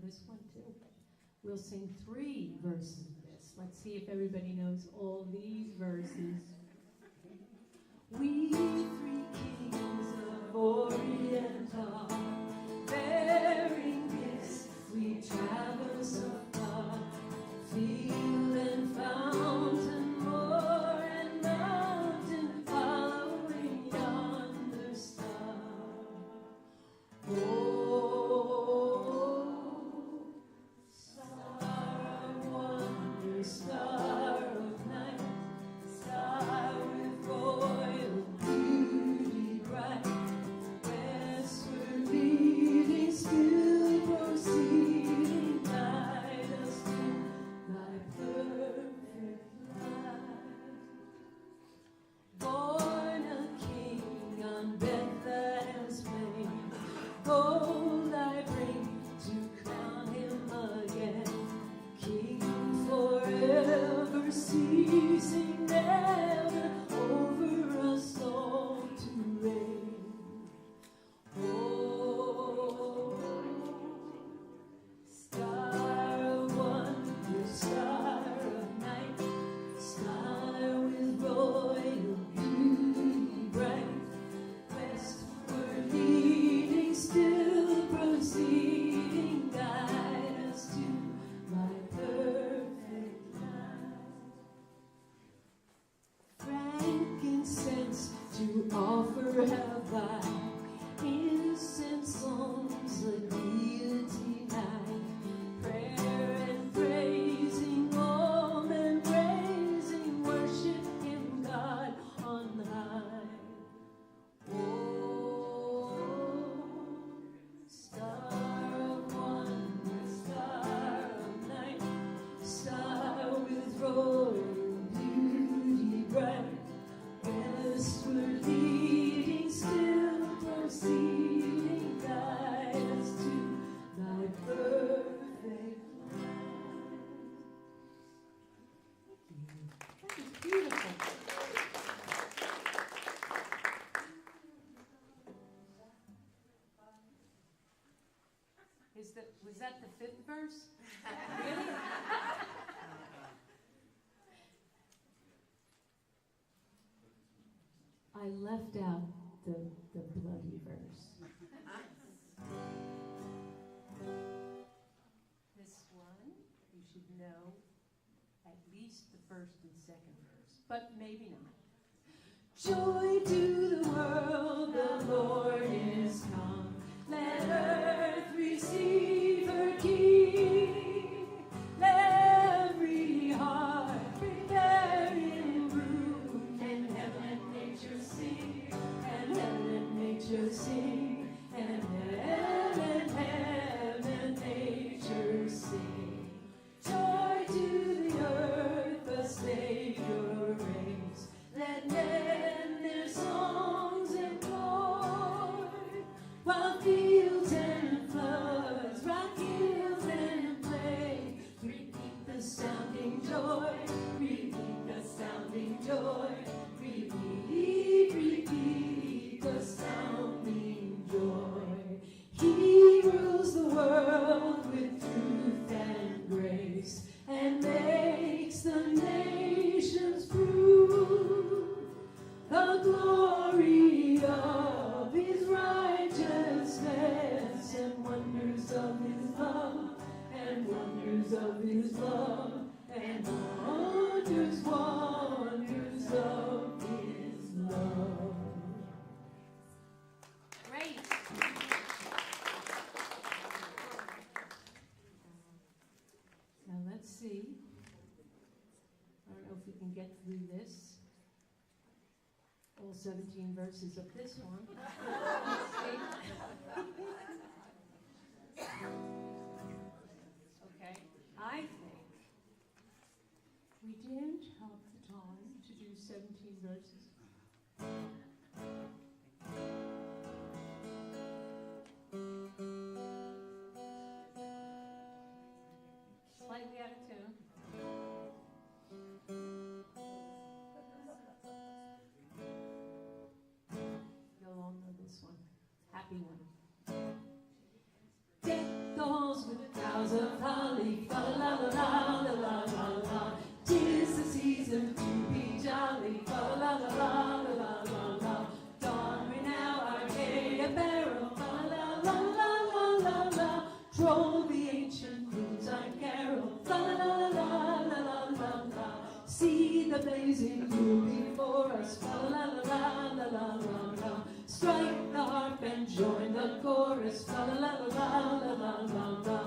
this one too. We'll sing 3 verses of this. Let's see if everybody knows all these verses. We 3 kings of Orient are, bearing gifts we traverse afar, field and fountain, moor and mountain, following yonder star. Oh, star of wonder, star of night, star with royal beauty bright, westward leading, still proceeding, guide us to thy perfect light. Born a king on Bethlehem's plain, gold I bring to crown him again, King forever, ceasing never, over us all to reign. Oh, star of wonder, star of night, star with royal beauty bright, westward leading, still proceeding, guide us to my perfect light. Frankincense to offer have I, innocent songs a deity night, prayer and praising, all men praising, worship him, God on high. Oh, star of wonder, star of night, star with royal beauty bright, westward leading, still proceeding, guide us to thy perfect light. That is beautiful. Was that the 5th verse? Really? I left out the bloody verse. This one, you should know at least the 1st and 2nd verse, but maybe not. Joy to the world, the Lord is come. Let earth receive her King. Let every heart prepare in room, and heaven and nature sing, and heaven and nature sing, and heaven and nature sing. Joy to the earth, the Savior reigns. Let men their songs employ, while fields and floods, rock hills and plain, repeat the sounding joy, repeat the sounding joy, repeat the sounding joy. He rules the world with truth and grace, and makes the nations prove the glory of his righteousness, and wonders of his love, and wonders of his love, and wonders of his love. Great. Now let's see. I don't know if we can get through this. All 17 verses of this one. Let's see. Okay, I think we didn't have the time to do 17 verses. Slightly out of tune. You'll all know this one. Happy one. Deck the halls with flowers. boughs of holly, fa la la la la la la la. 'Tis the season to be jolly, fa la la la la la la la. Don we now our gay apparel, fa la la la la la la. Troll the ancient noontide carol, fa la la la la la la la. See the blazing moon before us, fa la la la la la la la. Strike the harp and join the chorus, fa la la la la la la la.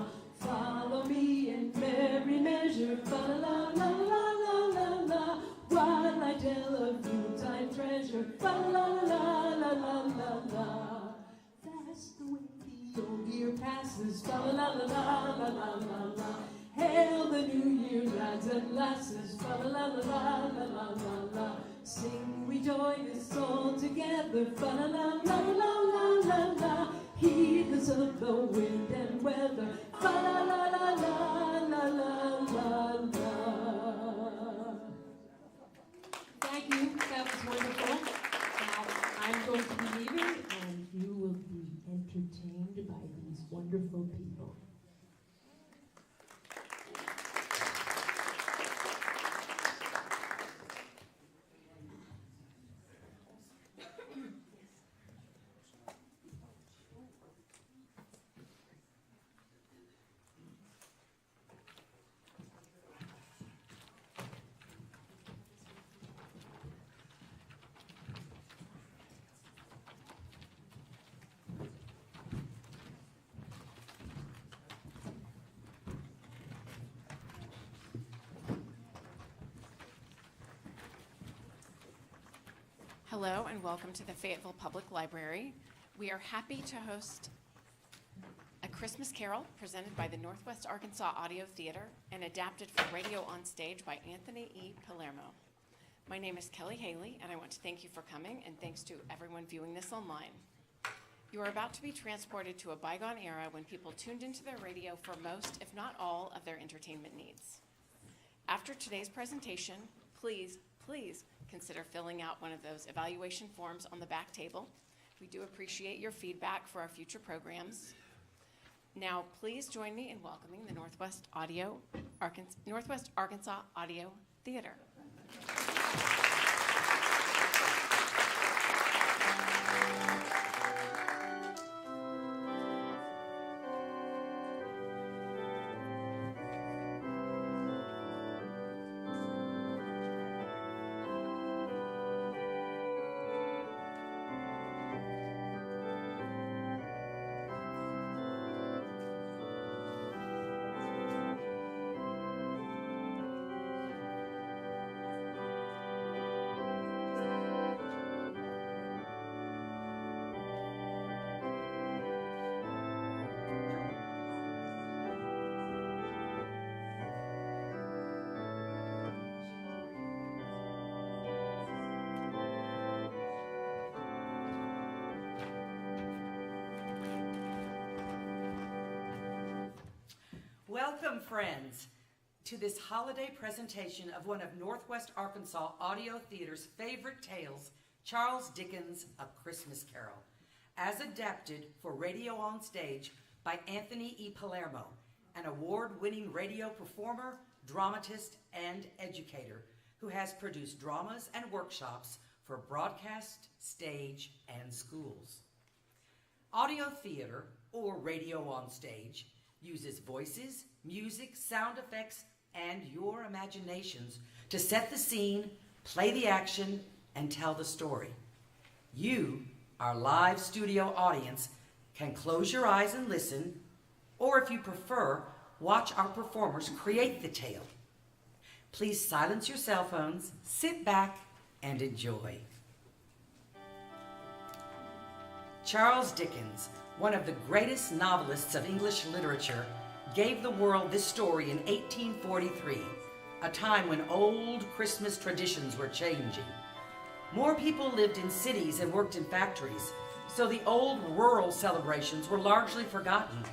Follow me in merry measure, fa la la la la la la. While I tell of noontide treasure, fa la la la la la la. Fast the way the old year passes, fa la la la la la la la. Hail the new year, lads and lasses, fa la la la la la la la. Sing we join this all together, fa la la la la la la la. Heedless of the wind and weather, fa la la la la la la la la. Thank you, that was wonderful. Now I'm going to be leaving and you will be entertained by these wonderful people. Hello and welcome to the Fayetteville Public Library. We are happy to host a Christmas Carol presented by the Northwest Arkansas Audio Theater and adapted for radio on stage by Anthony E. Palermo. My name is Kelly Haley and I want to thank you for coming and thanks to everyone viewing this online. You are about to be transported to a bygone era when people tuned into their radio for most, if not all, of their entertainment needs. After today's presentation, please consider filling out one of those evaluation forms on the back table. We do appreciate your feedback for our future programs. Now, please join me in welcoming the Northwest Arkansas Audio Theater. Welcome, friends, to this holiday presentation of one of Northwest Arkansas Audio Theater's favorite tales, Charles Dickens' A Christmas Carol, as adapted for radio on stage by Anthony E. Palermo, an award-winning radio performer, dramatist, and educator who has produced dramas and workshops for broadcast, stage, and schools. Audio theater, or radio on stage, uses voices, music, sound effects, and your imaginations to set the scene, play the action, and tell the story. You, our live studio audience, can close your eyes and listen, or if you prefer, watch our performers create the tale. Please silence your cell phones, sit back, and enjoy. Charles Dickens, one of the greatest novelists of English literature, gave the world this story in 1843, a time when old Christmas traditions were changing. More people lived in cities and worked in factories, so the old rural celebrations were largely forgotten,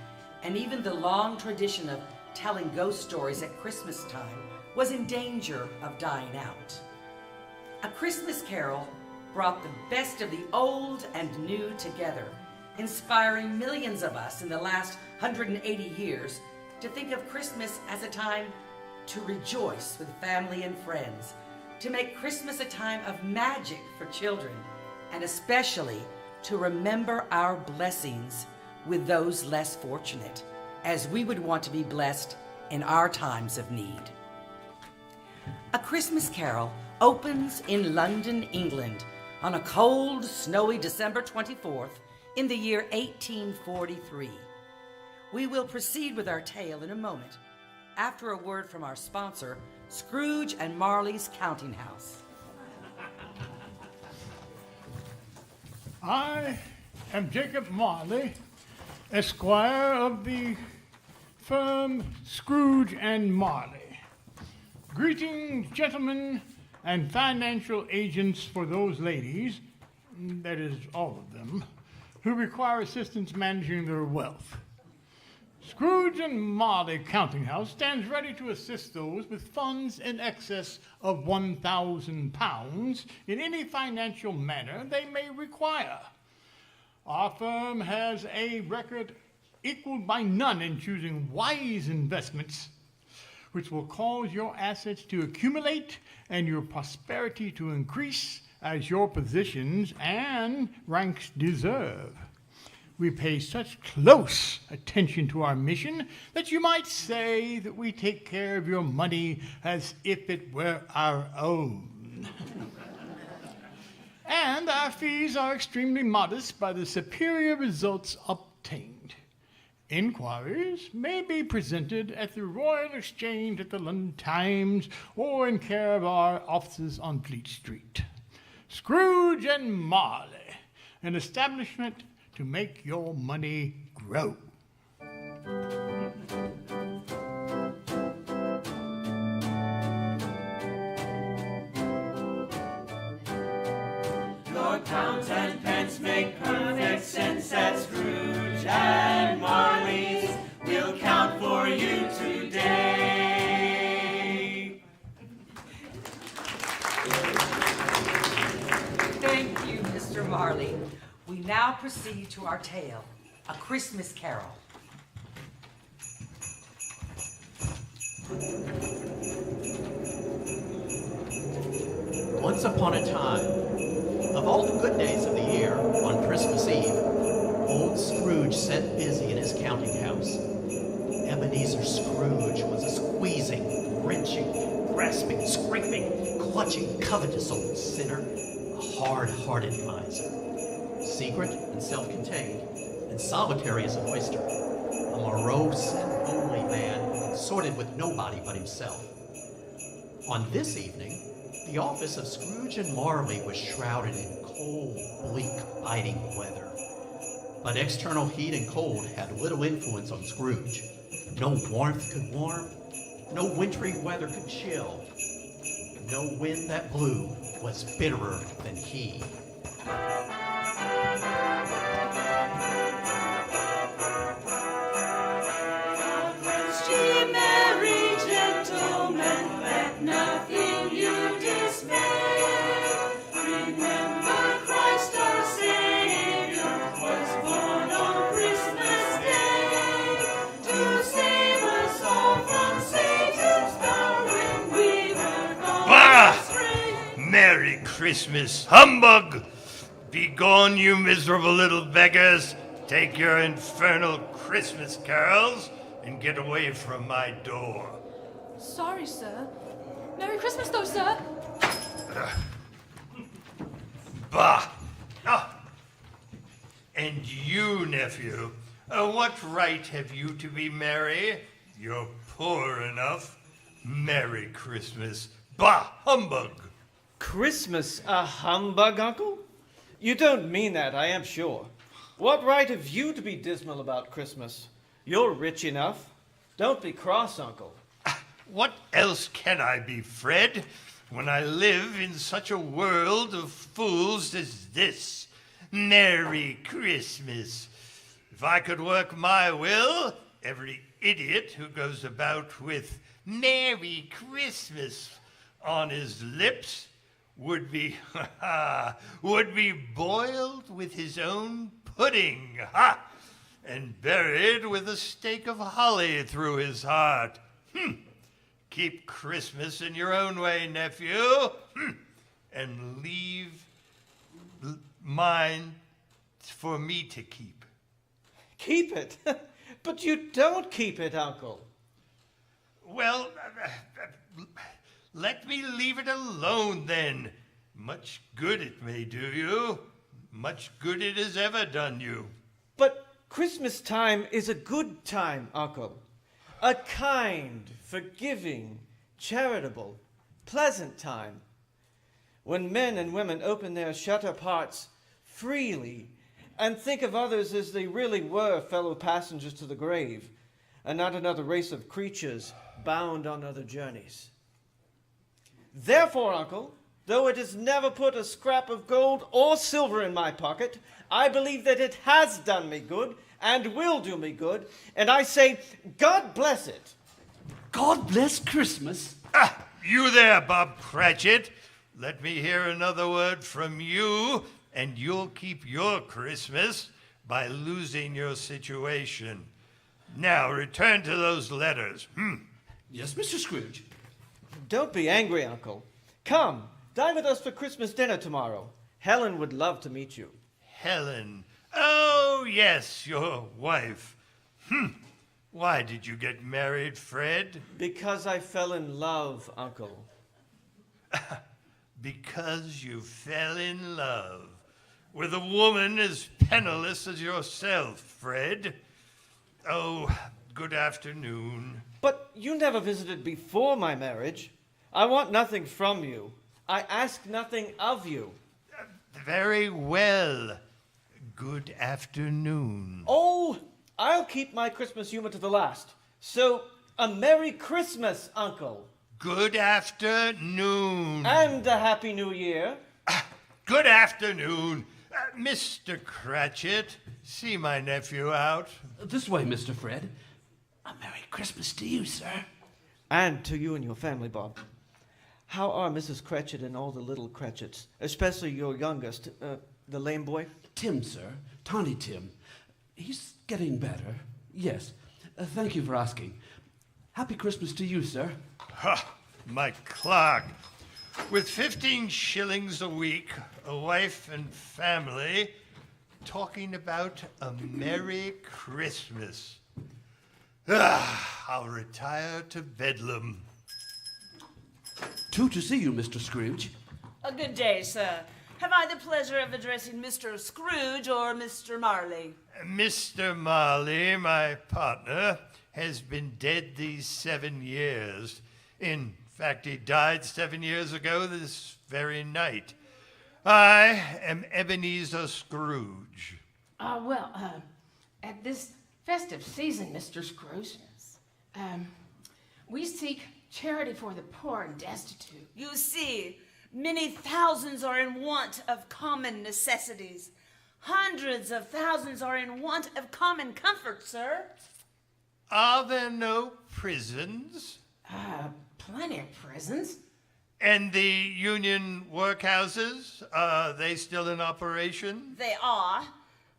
and even the long tradition of telling ghost stories at Christmas time was in danger of dying out. A Christmas Carol brought the best of the old and new together, inspiring millions of us in the last 180 years to think of Christmas as a time to rejoice with family and friends, to make Christmas a time of magic for children, and especially to remember our blessings with those less fortunate, as we would want to be blessed in our times of need. A Christmas Carol opens in London, England, on a cold, snowy December 24th in the year 1843. We will proceed with our tale in a moment, after a word from our sponsor, Scrooge and Marley's Counting House. I am Jacob Marley, Esquire of the firm Scrooge and Marley. Greetings, gentlemen and financial agents for those ladies, that is, all of them, who require assistance managing their wealth. Scrooge and Marley Counting House stands ready to assist those with funds in excess of £1,000 in any financial manner they may require. Our firm has a record equaled by none in choosing wise investments, which will cause your assets to accumulate and your prosperity to increase as your positions and ranks deserve. We pay such close attention to our mission that you might say that we take care of your money as if it were our own. And our fees are extremely modest by the superior results obtained. Inquiries may be presented at the Royal Exchange at the London Times or in care of our offices on Fleet Street. Scrooge and Marley, an establishment to make your money grow. Lord, pounds and pence make perfect sense at Scrooge and Marley's. We'll count for you today. Thank you, Mr. Marley. We now proceed to our tale, A Christmas Carol. Once upon a time, of all the good days of the year, on Christmas Eve, old Scrooge sat busy in his counting house. Ebenezer Scrooge was a squeezing, wrenching, grasping, scraping, clutching, covetous old sinner, a hard-hearted miser. Secret and self-contained, and solitary as an oyster, a morose and lonely man, sorted with nobody but himself. On this evening, the office of Scrooge and Marley was shrouded in cold, bleak, biting weather. But external heat and cold had little influence on Scrooge. No warmth could warm, no wintry weather could chill. No wind that blew was bitterer than he. Merry Christmas, humbug! Begone, you miserable little beggars. Take your infernal Christmas carols and get away from my door. Sorry, sir. Merry Christmas, though, sir. Bah! Ah. And you, nephew, what right have you to be merry? You're poor enough. Merry Christmas. Bah! Humbug! Christmas a humbug, Uncle? You don't mean that, I am sure. What right have you to be dismal about Christmas? You're rich enough. Don't be cross, Uncle. What else can I be, Fred, when I live in such a world of fools as this? Merry Christmas. If I could work my will, every idiot who goes about with Merry Christmas on his lips would be boiled with his own pudding. Ha! and buried with a stake of holly through his heart. Keep Christmas in your own way, nephew, and leave mine for me to keep. Keep it? But you don't keep it, Uncle. Well, let me leave it alone then. Much good it may do you. Much good it has ever done you. But Christmas time is a good time, Uncle. A kind, forgiving, charitable, pleasant time. When men and women open their shut-up hearts freely and think of others as they really were, fellow passengers to the grave, and not another race of creatures bound on other journeys. Therefore, Uncle, though it has never put a scrap of gold or silver in my pocket, I believe that it has done me good and will do me good, and I say, God bless it. God bless Christmas. You there, Bob Cratchit. Let me hear another word from you, and you'll keep your Christmas by losing your situation. Now, return to those letters. Yes, Mr. Scrooge. Don't be angry, Uncle. Come, dine with us for Christmas dinner tomorrow. Helen would love to meet you. Helen. Oh, yes, your wife. Why did you get married, Fred? Because I fell in love, Uncle. Because you fell in love with a woman as penniless as yourself, Fred. Oh, good afternoon. But you never visited before my marriage. I want nothing from you. I ask nothing of you. Very well. Good afternoon. Oh, I'll keep my Christmas humor to the last. So, a Merry Christmas, Uncle. Good afternoon. And a Happy New Year. Good afternoon. Mr. Cratchit, see my nephew out. This way, Mr. Fred. A Merry Christmas to you, sir. And to you and your family, Bob. How are Mrs. Cratchit and all the little Cratchits, especially your youngest, the lame boy? Tim, sir. Tawny Tim. He's getting better. Yes. Thank you for asking. Happy Christmas to you, sir. Ha! My clerk. With 15 shillings a week, a wife and family, talking about a Merry Christmas. I'll retire to Bedlam. Two to see you, Mr. Scrooge. A good day, sir. Have I the pleasure of addressing Mr. Scrooge or Mr. Marley? Mr. Marley, my partner, has been dead these 7 years. In fact, he died 7 years ago this very night. I am Ebenezer Scrooge. At this festive season, Mr. Scrooge, we seek charity for the poor and destitute. You see, many thousands are in want of common necessities. Hundreds of thousands are in want of common comfort, sir. Are there no prisons? Plenty of prisons. And the union workhouses, are they still in operation? They are.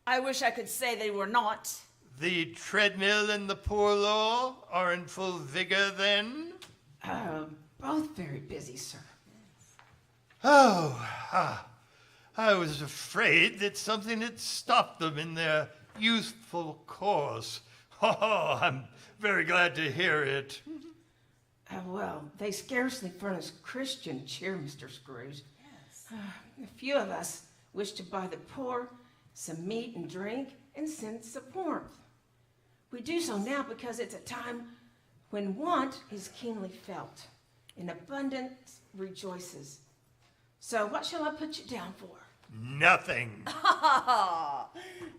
I wish I could say they were not. The treadmill and the poor law are in full vigor then? Both very busy, sir. I was afraid that something had stopped them in their youthful course. Oh, I'm very glad to hear it. They scarcely furnish Christian cheer, Mr. Scrooge. Yes. A few of us wish to buy the poor some meat and drink and sense of warmth. We do so now because it's a time when want is keenly felt and abundance rejoices. So what shall I put you down for? Nothing.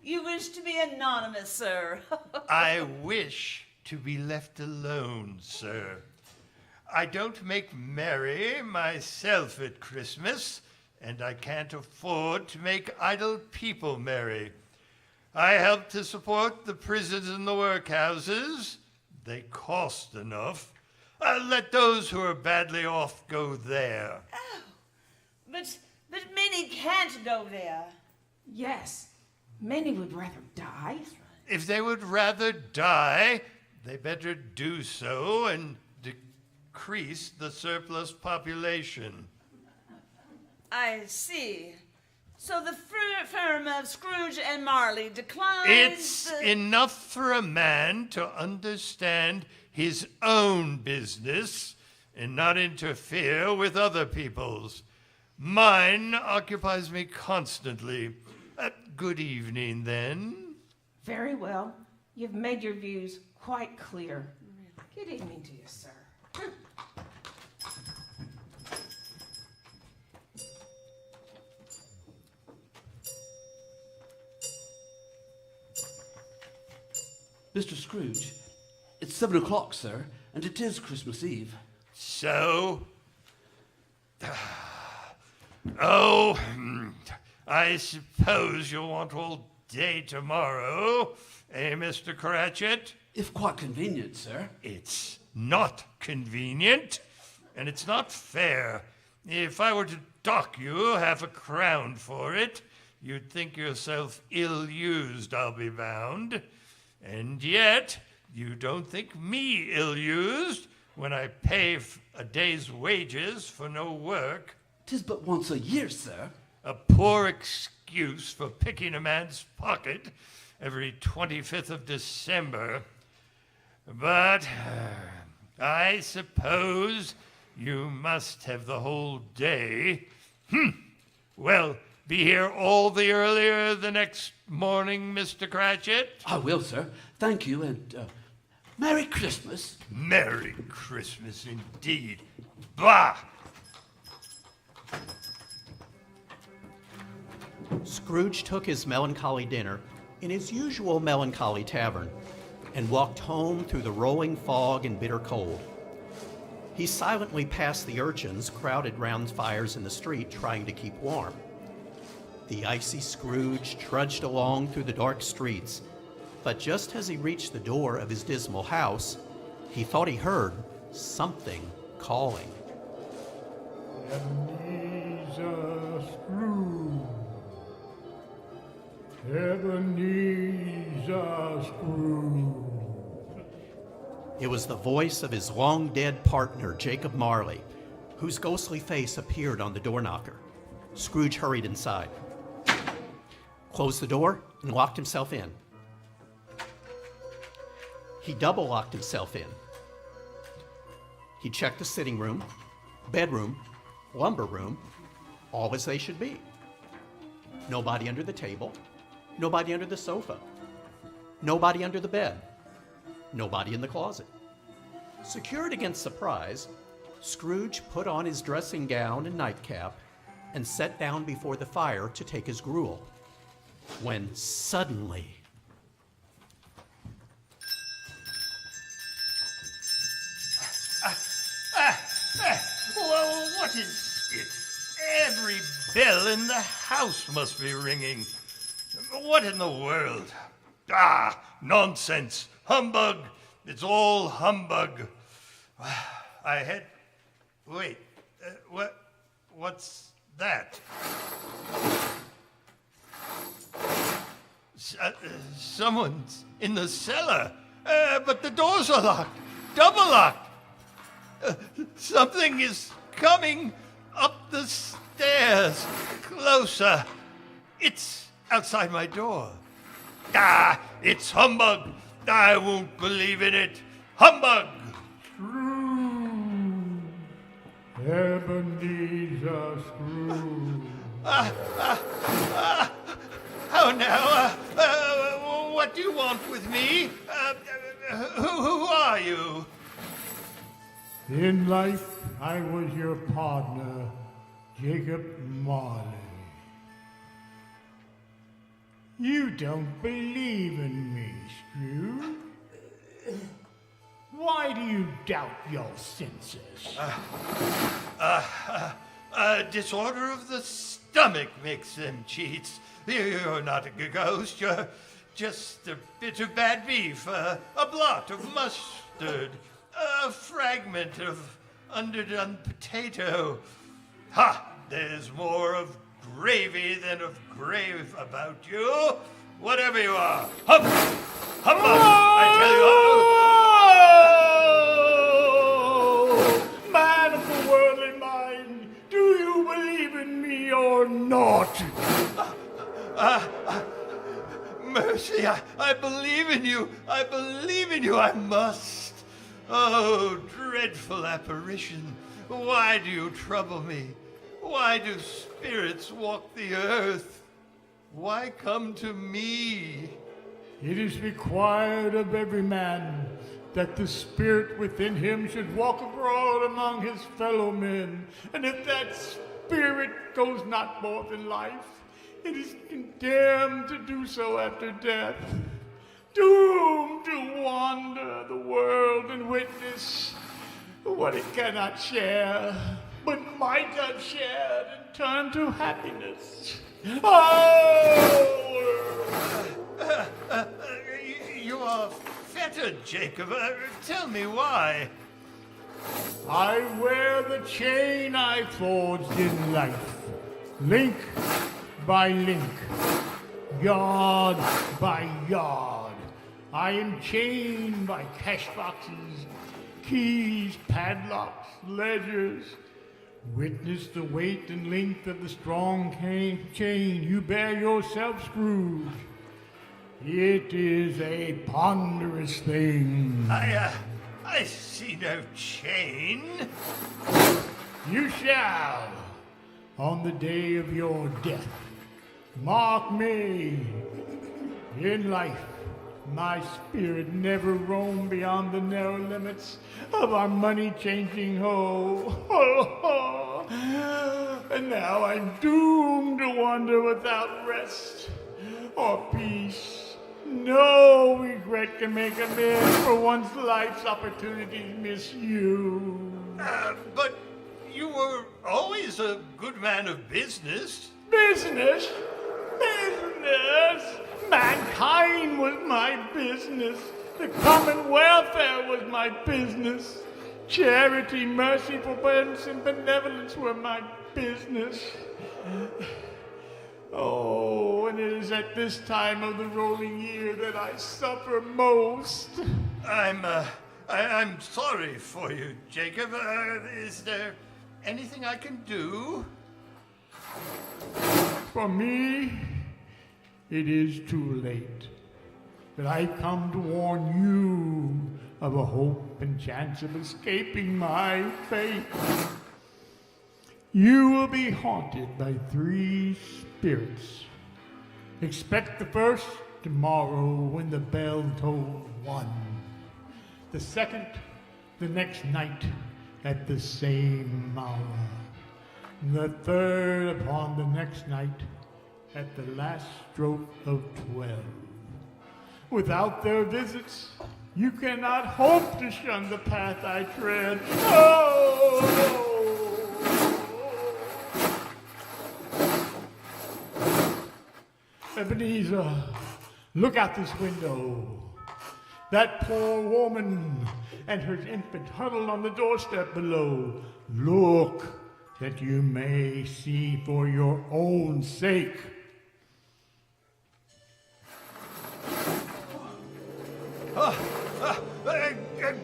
You wish to be anonymous, sir. I wish to be left alone, sir. I don't make merry myself at Christmas, and I can't afford to make idle people merry. I help to support the prisons and the workhouses. They cost enough. Let those who are badly off go there. Oh, but many can't go there. Yes, many would rather die If they would rather die, they better do so and decrease the surplus population. I see. So the firm of Scrooge and Marley declines It's the... enough for a man to understand his own business and not interfere with other people's. Mine occupies me constantly. Good evening, then. Very well. You've made your views quite clear. Good evening to you, sir. Mr. Scrooge, it's 7 o'clock, sir, and it is Christmas Eve. So? Oh, I suppose you'll want all day tomorrow, eh, Mr. Cratchit? If quite convenient, sir. It's not convenient, and it's not fair. If I were to dock you £half-a-crown for it, you'd think yourself ill-used, I'll be bound. And yet, you don't think me ill-used when I pay a day's wages for no work. 'Tis but once a year, sir. A poor excuse for picking a man's pocket every 25th of December. But I suppose you must have the whole day. Well, be here all the earlier the next morning, Mr. Cratchit. I will, sir. Thank you, and Merry Christmas. Merry Christmas indeed. Bah! Scrooge took his melancholy dinner in his usual melancholy tavern and walked home through the rolling fog and bitter cold. He silently passed the urchins crowded round fires in the street trying to keep warm. The icy Scrooge trudged along through the dark streets, but just as he reached the door of his dismal house, he thought he heard something calling. Ebenezer Scrooge. Ebenezer Scrooge. It was the voice of his long-dead partner, Jacob Marley, whose ghostly face appeared on the door knocker. Scrooge hurried inside, closed the door, and locked himself in. He double-locked himself in. He checked the sitting room, bedroom, lumber room, all as they should be. Nobody under the table, nobody under the sofa, nobody under the bed, nobody in the closet. Secured against surprise, Scrooge put on his dressing gown and nightcap and sat down before the fire to take his gruel, when suddenly... Well, what is it? Every bell in the house must be ringing. What in the world? Ah, nonsense. Humbug. It's all humbug. I had... Wait. What's that? Someone's in the cellar. But the doors are locked. Double locked. Something is coming up the stairs. Closer. It's outside my door. Ah, it's humbug. I won't believe in it. Humbug. Scrooge. Ebenezer Scrooge. How now? What do you want with me? Who are you? In life, I was your partner, Jacob Marley. You don't believe in me, Scrooge. Why do you doubt your senses? Disorder of the stomach makes them cheats. You're not a ghost. You're just a bit of bad beef, a blot of mustard, a fragment of underdone potato. Ha! There's more of gravy than of grave about you. whatever you are. Humbug! Humbug! I tell you. Oh, man of the worldly mind, do you believe in me or not? Mercy, I believe in you. I believe in you. I must. Oh, dreadful apparition. Why do you trouble me? Why do spirits walk the earth? Why come to me? It is required of every man that the spirit within him should walk abroad among his fellow men. And if that spirit goes not forth in life, it is condemned to do so after death, doomed to wander the world and witness what it cannot share, but might have shared and turn to happiness. Oh! You are fettered, Jacob. Tell me why. I wear the chain I forged in life, link by link, yard by yard. I am chained by cash boxes, keys, padlocks, ledgers. Witness the weight and length of the strong chain you bear yourself, Scrooge. It is a ponderous thing. I see no chain. You shall, on the day of your death. Mark me. In life, my spirit never roamed beyond the narrow limits of our money-changing hole. And now I'm doomed to wander without rest or peace. No regret can make amends for one's life's opportunities misused. But you were always a good man of business. Business? Business? Mankind was my business. The common welfare was my business. Charity, mercy, forbearance, and benevolence were my business. Oh, and it is at this time of the rolling year that I suffer most. I'm sorry for you, Jacob. Is there anything I can do? For me, it is too late. But I come to warn you of a hope and chance of escaping my fate. You will be haunted by 3 spirits. Expect the first tomorrow when the bell tolls 1. The second, the next night at the same hour. The third upon the next night at the last stroke of 12. Without their visits, you cannot hope to shun the path I tread. Oh! Ebenezer, look out this window. That poor woman and her infant huddled on the doorstep below. Look, that you may see for your own sake.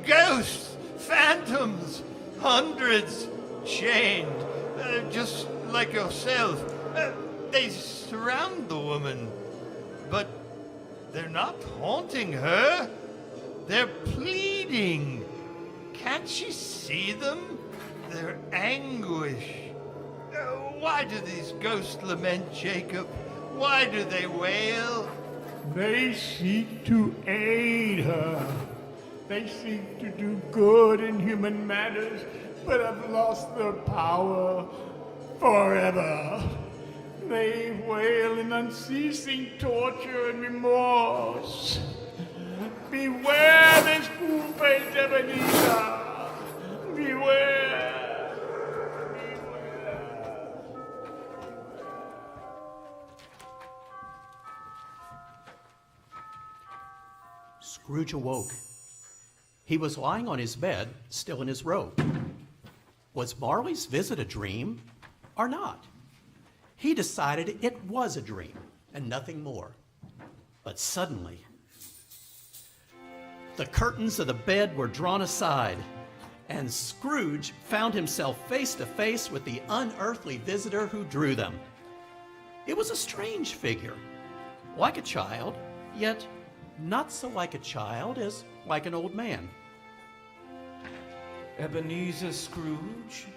Ghosts, phantoms, hundreds, chained, just like yourself. They surround the woman, but they're not haunting her. They're pleading. Can't she see them? Their anguish. Why do these ghosts lament, Jacob? Why do they wail? They seek to aid her. They seek to do good in human matters, but have lost their power forever. They wail in unceasing torture and remorse. Beware this fool-faced Ebenezer! Beware! Beware! Scrooge awoke. He was lying on his bed, still in his robe. Was Marley's visit a dream or not? He decided it was a dream and nothing more. But suddenly, the curtains of the bed were drawn aside, and Scrooge found himself face to face with the unearthly visitor who drew them. It was a strange figure, like a child, yet not so like a child as like an old man. Ebenezer Scrooge?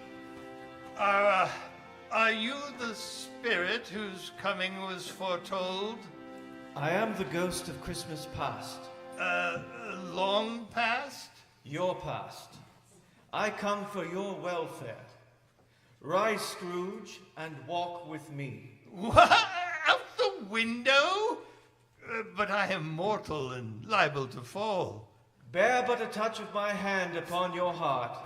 Are you the spirit whose coming was foretold? I am the ghost of Christmas past. Long past? Your past. I come for your welfare. Rise, Scrooge, and walk with me. What? Out the window? But I am mortal and liable to fall. Bear but a touch of my hand upon your heart,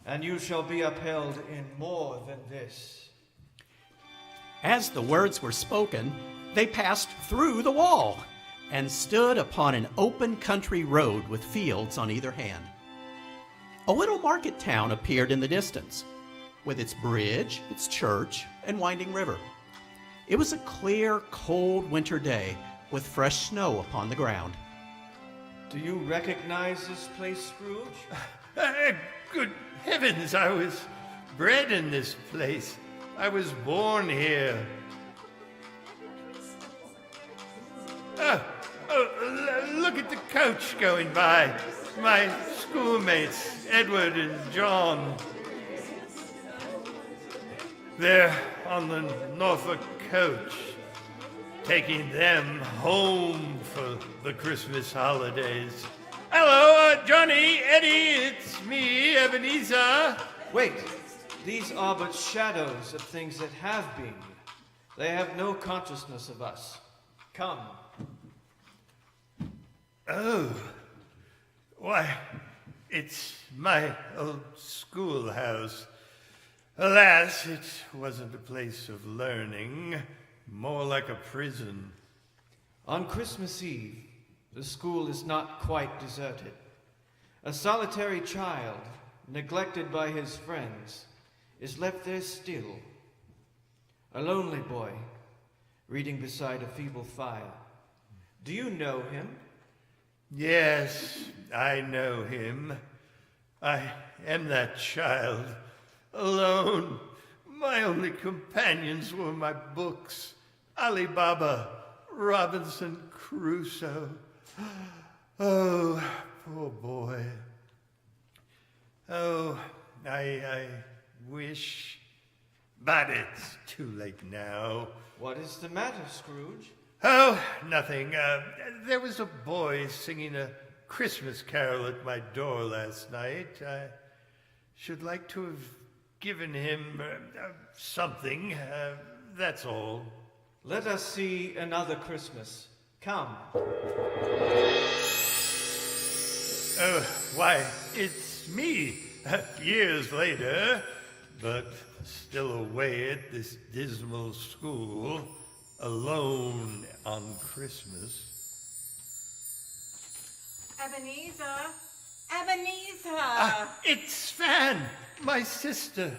and you shall be upheld in more than this. As the words were spoken, they passed through the wall and stood upon an open country road with fields on either hand. A little market town appeared in the distance, with its bridge, its church, and winding river. It was a clear, cold winter day with fresh snow upon the ground. Do you recognize this place, Scrooge? Good heavens, I was bred in this place. I was born here. Look at the coach going by. My schoolmates, Edward and John. They're on the Norfolk coach, taking them home for the Christmas holidays. Hello, Johnny, Eddie, it's me, Ebenezer. Wait, these are but shadows of things that have been. They have no consciousness of us. Come. Oh, why, it's my old schoolhouse. Alas, it wasn't a place of learning, more like a prison. On Christmas Eve, the school is not quite deserted. A solitary child, neglected by his friends, is left there still. A lonely boy, reading beside a feeble fire. Do you know him? Yes, I know him. I am that child, alone. My only companions were my books, Ali Baba, Robinson Crusoe. Oh, poor boy. Oh, I wish, but it's too late now. What is the matter, Scrooge? Oh, nothing. There was a boy singing a Christmas carol at my door last night. I should like to have given him something. That's all. Let us see another Christmas. Come. Oh, why, it's me. Years later, but still away at this dismal school, alone on Christmas. Ebenezer! Ebenezer! It's Fan, my sister,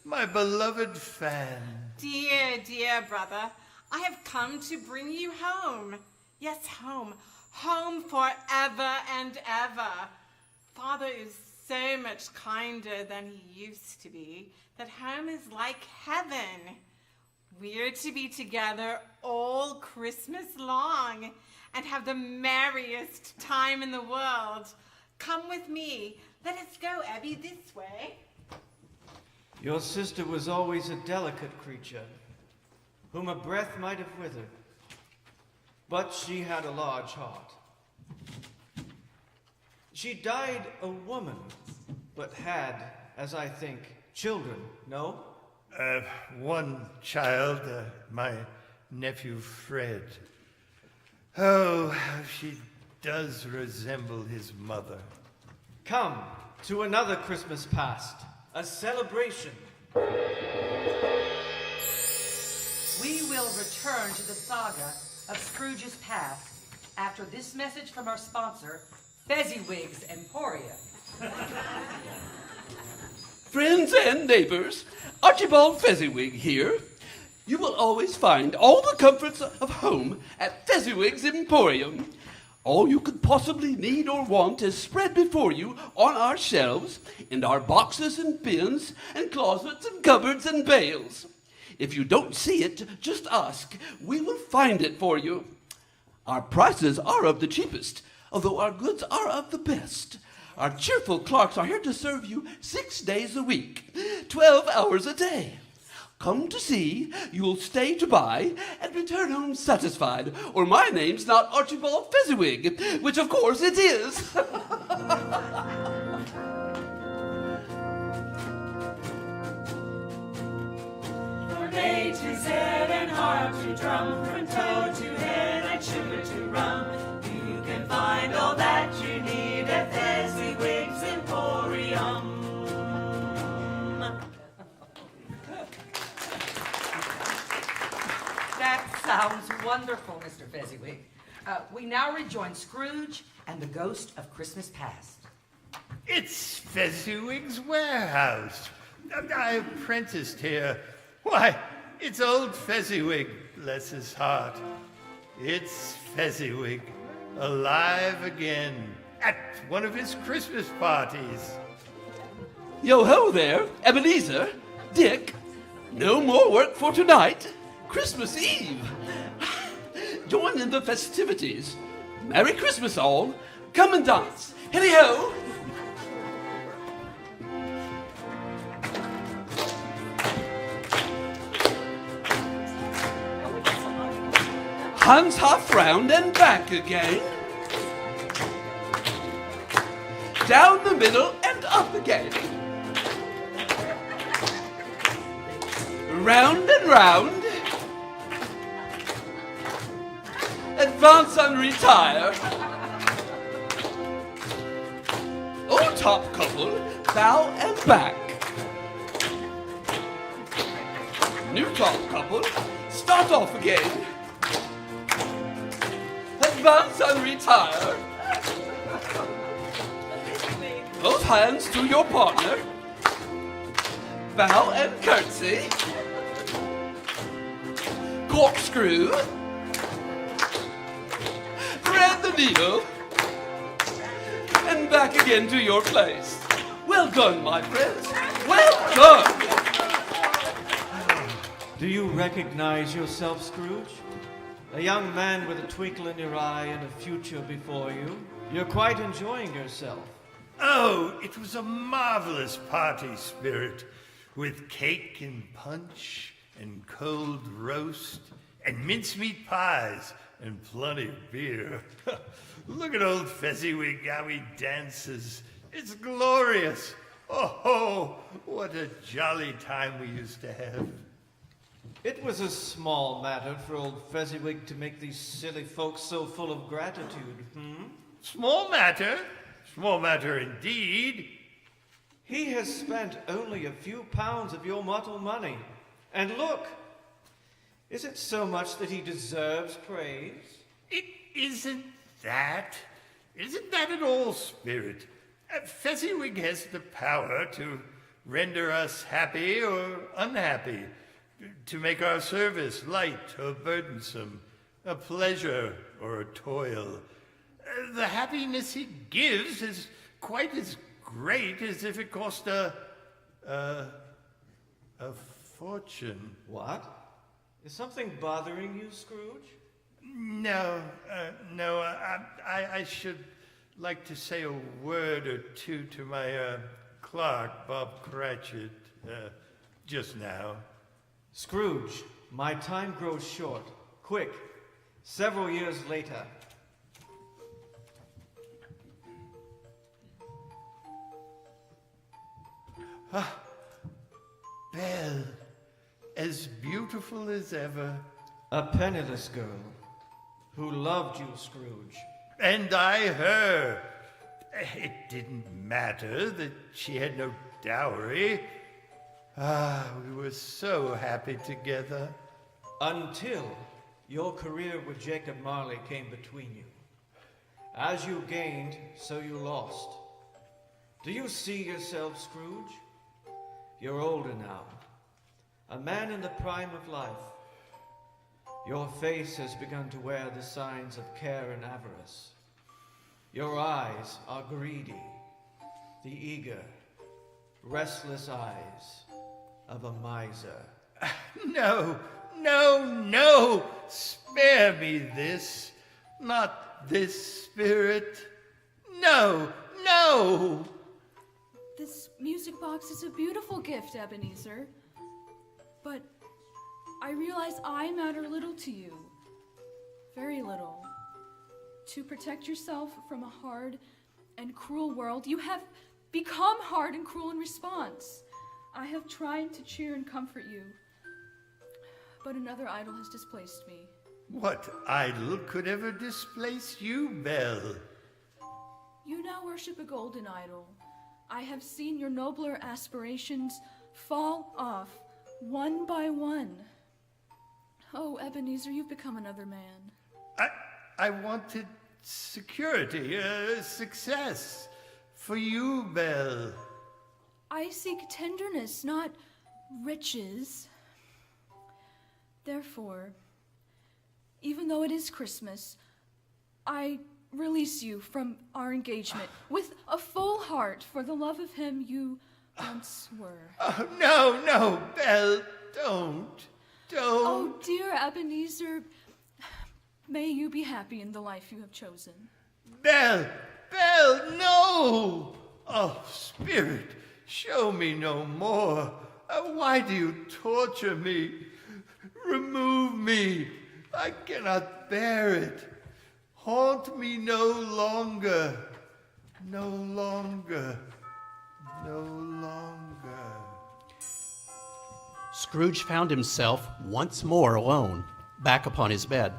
my beloved Fan. Dear, dear brother, I have come to bring you home. Yes, home. Home forever and ever. Father is so much kinder than he used to be, that home is like heaven. We're to be together all Christmas long and have the merriest time in the world. Come with me. Let us go, Abby, this way. Your sister was always a delicate creature, whom a breath might have withered. But she had a large heart. She died a woman, but had, as I think, children, no? One child, my nephew Fred. Oh, how she does resemble his mother. Come to another Christmas past, a celebration. We will return to the saga of Scrooge's past after this message from our sponsor, Fezziwig's Emporia. Friends and neighbors, Archibald Fezziwig here. You will always find all the comforts of home at Fezziwig's Emporium. All you could possibly need or want is spread before you on our shelves, in our boxes and bins, and closets and cupboards and bales. If you don't see it, just ask. We will find it for you. Our prices are of the cheapest, although our goods are of the best. Our cheerful clerks are here to serve you 6 days a week, 12 hours a day. Come to see, you'll stay to buy, and return home satisfied, or my name's not Archibald Fezziwig, which of course it is. From A to Z and harp to drum, from toe to head and sugar to rum, you can find all that you need at Fezziwig's Emporium. That sounds wonderful, Mr. Fezziwig. We now rejoin Scrooge and the ghost of Christmas past. It's Fezziwig's warehouse. I apprenticed here. Why, it's old Fezziwig, bless his heart. It's Fezziwig, alive again, at one of his Christmas parties. Yo-ho there, Ebenezer, Dick. No more work for tonight. Christmas Eve. Join in the festivities. Merry Christmas all. Come and dance. Hilly-ho. Hands half round and back again. Down the middle and up again. Round and round. Advance and retire. Old top couple, bow and back. New top couple, start off again. Advance and retire. Both hands to your partner. Bow and curtsy. Corkscrew. Thread the needle. And back again to your place. Well done, my friends. Well done. Do you recognize yourself, Scrooge? A young man with a twinkle in your eye and a future before you. You're quite enjoying yourself. Oh, it was a marvelous party, Spirit, with cake and punch and cold roast and mincemeat pies and plenty of beer. Look at old Fezziwig, how he dances. It's glorious. Oh, what a jolly time we used to have. It was a small matter for old Fezziwig to make these silly folks so full of gratitude, Small matter? Small matter indeed. He has spent only a few pounds of your mortal money. And look, is it so much that he deserves praise? It isn't that. Isn't that at all, Spirit? Fezziwig has the power to render us happy or unhappy, to make our service light or burdensome, a pleasure or a toil. The happiness he gives is quite as great as if it cost a fortune. What? Is something bothering you, Scrooge? No. I should like to say a word or two to my clerk, Bob Cratchit, just now. Scrooge, my time grows short. Quick, several years later. Belle, as beautiful as ever. A penniless girl who loved you, Scrooge. And I her. It didn't matter that she had no dowry. We were so happy together. Until your career with Jacob Marley came between you. As you gained, so you lost. Do you see yourself, Scrooge? You're older now. a man in the prime of life. Your face has begun to wear the signs of care and avarice. Your eyes are greedy, the eager, restless eyes of a miser. No, no, no! Spare me this. Not this, Spirit. No, no! This music box is a beautiful gift, Ebenezer. But I realize I matter little to you. Very little. To protect yourself from a hard and cruel world, you have become hard and cruel in response. I have tried to cheer and comfort you, but another idol has displaced me. What idol could ever displace you, Belle? You now worship a golden idol. I have seen your nobler aspirations fall off one by one. Oh, Ebenezer, you've become another man. I wanted security, success. For you, Belle. I seek tenderness, not riches. Therefore, even though it is Christmas, I release you from our engagement with a full heart for the love of him you once were. Oh, no, no, Belle, don't. Oh, dear Ebenezer, may you be happy in the life you have chosen. Belle, Belle, no! Oh, Spirit, show me no more. Why do you torture me? Remove me. I cannot bear it. Haunt me no longer. No longer. No longer. Scrooge found himself once more alone, back upon his bed.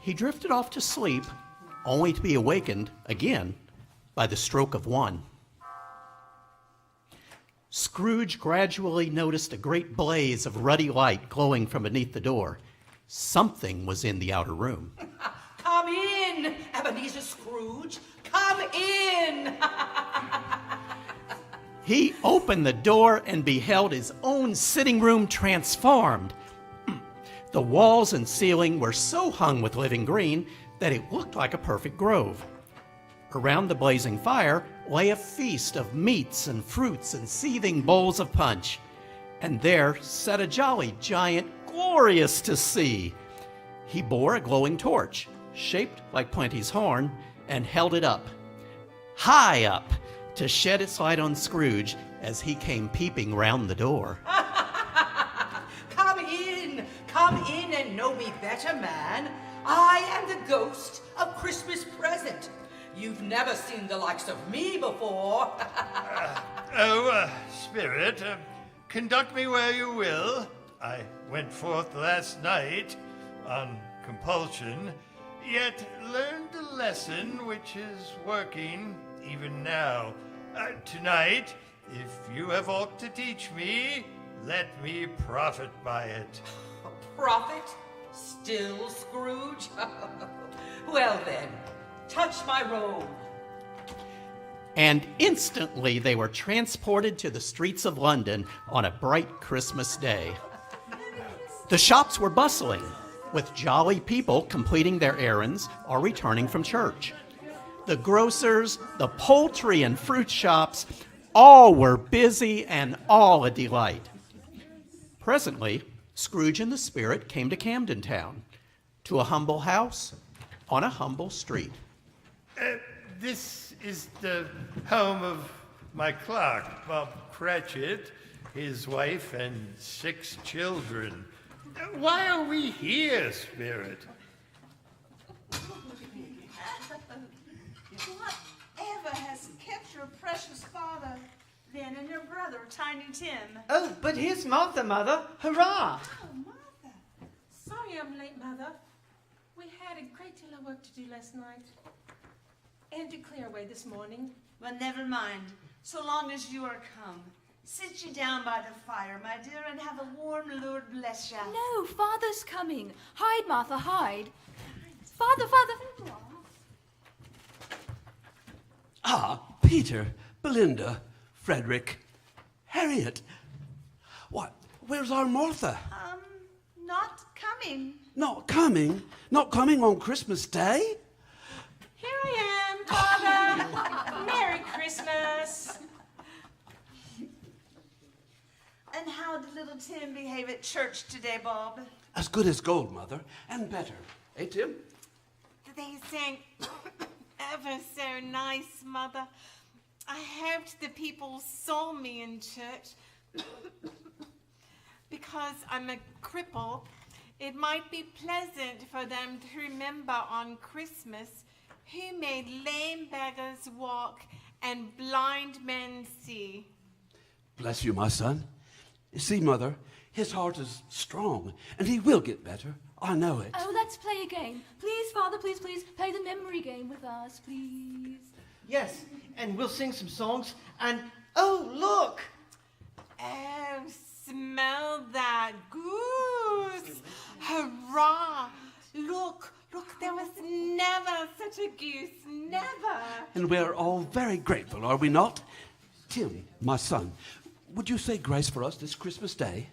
He drifted off to sleep, only to be awakened again by the stroke of one. Scrooge gradually noticed a great blaze of ruddy light glowing from beneath the door. Something was in the outer room. Come in, Ebenezer Scrooge. Come in. He opened the door and beheld his own sitting room transformed. The walls and ceiling were so hung with living green that it looked like a perfect grove. Around the blazing fire lay a feast of meats and fruits and seething bowls of punch. And there sat a jolly giant, glorious to see. He bore a glowing torch, shaped like Plenty's horn, and held it up, high up, to shed its light on Scrooge as he came peeping round the door. Come in and know me better, man. I am the ghost of Christmas present. You've never seen the likes of me before. Spirit, conduct me where you will. I went forth last night on compulsion, yet learned a lesson which is working even now. Tonight, if you have aught to teach me, let me profit by it. Profit? Still, Scrooge? Well then, touch my robe. And instantly they were transported to the streets of London on a bright Christmas day. The shops were bustling, with jolly people completing their errands or returning from church. The grocers, the poultry and fruit shops, all were busy and all a delight. Presently, Scrooge and the Spirit came to Camden Town, to a humble house on a humble street. This is the home of my clerk, Bob Cratchit, his wife, and 6 children. Why are we here, Spirit? Whatever has kept your precious father, then, and your brother, Tiny Tim? Oh, but here's Martha, Mother. Hurrah! Oh, Martha. Sorry I'm late, Mother. We had a great deal of work to do last night. And to clear away this morning. Well, never mind. So long as you are come. Sit you down by the fire, my dear, and have a warm Lord bless you. No, Father's coming. Hide, Martha, hide. Father. Ah, Peter, Belinda, Frederick, Harriet. Where's our Martha? Not coming. Not coming? Not coming on Christmas Day? Here I am, Father. Merry Christmas. And how did little Tim behave at church today, Bob? As good as gold, Mother, and better. Eh, Tim? They sang ever so nice, Mother. I hoped the people saw me in church. Because I'm a cripple, it might be pleasant for them to remember on Christmas who made lame beggars walk and blind men see. Bless you, my son. You see, Mother, his heart is strong, and he will get better. I know it. Oh, let's play a game. Please, Father, please, play the memory game with us, please. Yes, and we'll sing some songs, and oh, look! Oh, smell that goose! Hurrah! Look, there was never such a goose, never! And we're all very grateful, are we not? Tim, my son, would you say grace for us this Christmas Day?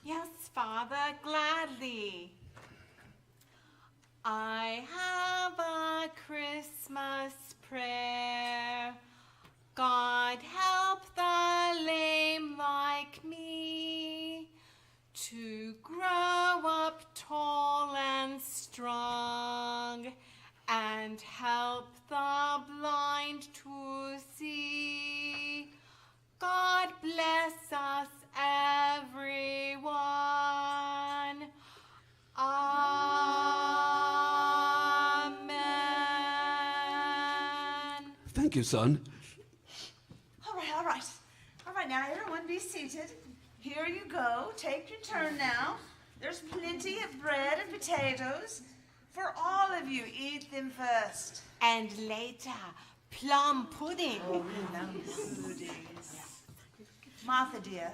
Yes, Father, gladly. I have a Christmas prayer. God help the lame like me to grow up tall and strong and help the blind to see. God bless us, everyone. Amen. Thank you, son. All right, now everyone be seated. Here you go. Take your turn now. There's plenty of bread and potatoes. For all of you, eat them first. And later, plum pudding. Oh, puddings. Martha, dear,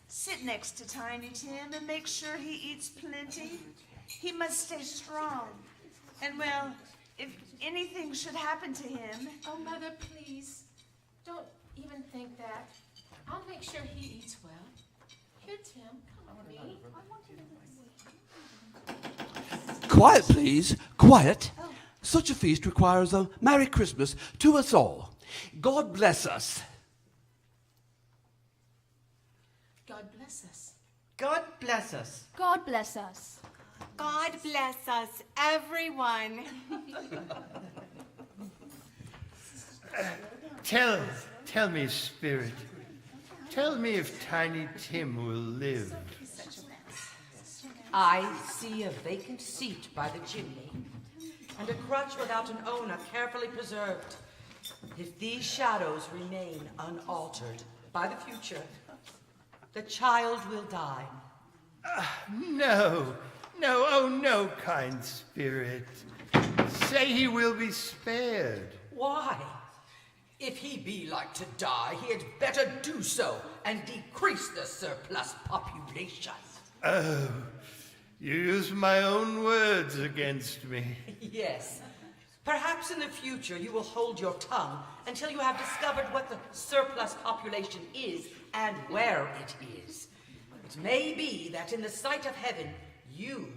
sit next to Tiny Tim and make sure he eats plenty. He must stay strong. And, well, if anything should happen to him... Oh, Mother, please. Don't even think that. I'll make sure he eats well. Here, Tim, come on, me. Quiet, please. Quiet. Such a feast requires a Merry Christmas to us all. God bless us. God bless us. God bless us. God bless us. God bless us, everyone. Tell me, Spirit. Tell me if Tiny Tim will live. I see a vacant seat by the chimney, and a crutch without an owner carefully preserved. If these shadows remain unaltered by the future, the child will die. No, oh no, kind Spirit. Say he will be spared. Why? If he be like to die, he had better do so and decrease the surplus population. Oh, you use my own words against me. Yes. Perhaps in the future you will hold your tongue until you have discovered what the surplus population is and where it is. It may be that in the sight of heaven, you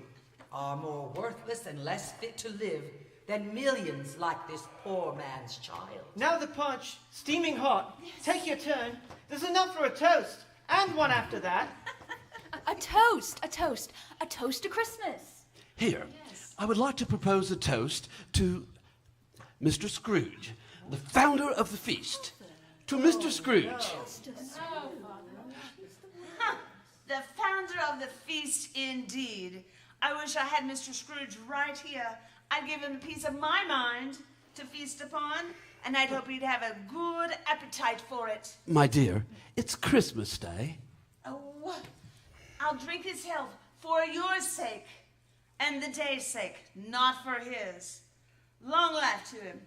are more worthless and less fit to live than millions like this poor man's child. Now the punch, steaming hot. Take your turn. There's enough for a toast, and one after that. A toast to Christmas. Here, I would like to propose a toast to Mr. Scrooge, the founder of the feast. To Mr. Scrooge. The founder of the feast, indeed. I wish I had Mr. Scrooge right here. I'd give him a piece of my mind to feast upon, and I'd hope he'd have a good appetite for it. My dear, it's Christmas Day. Oh, I'll drink his health for your sake and the day's sake, not for his. Long life to him.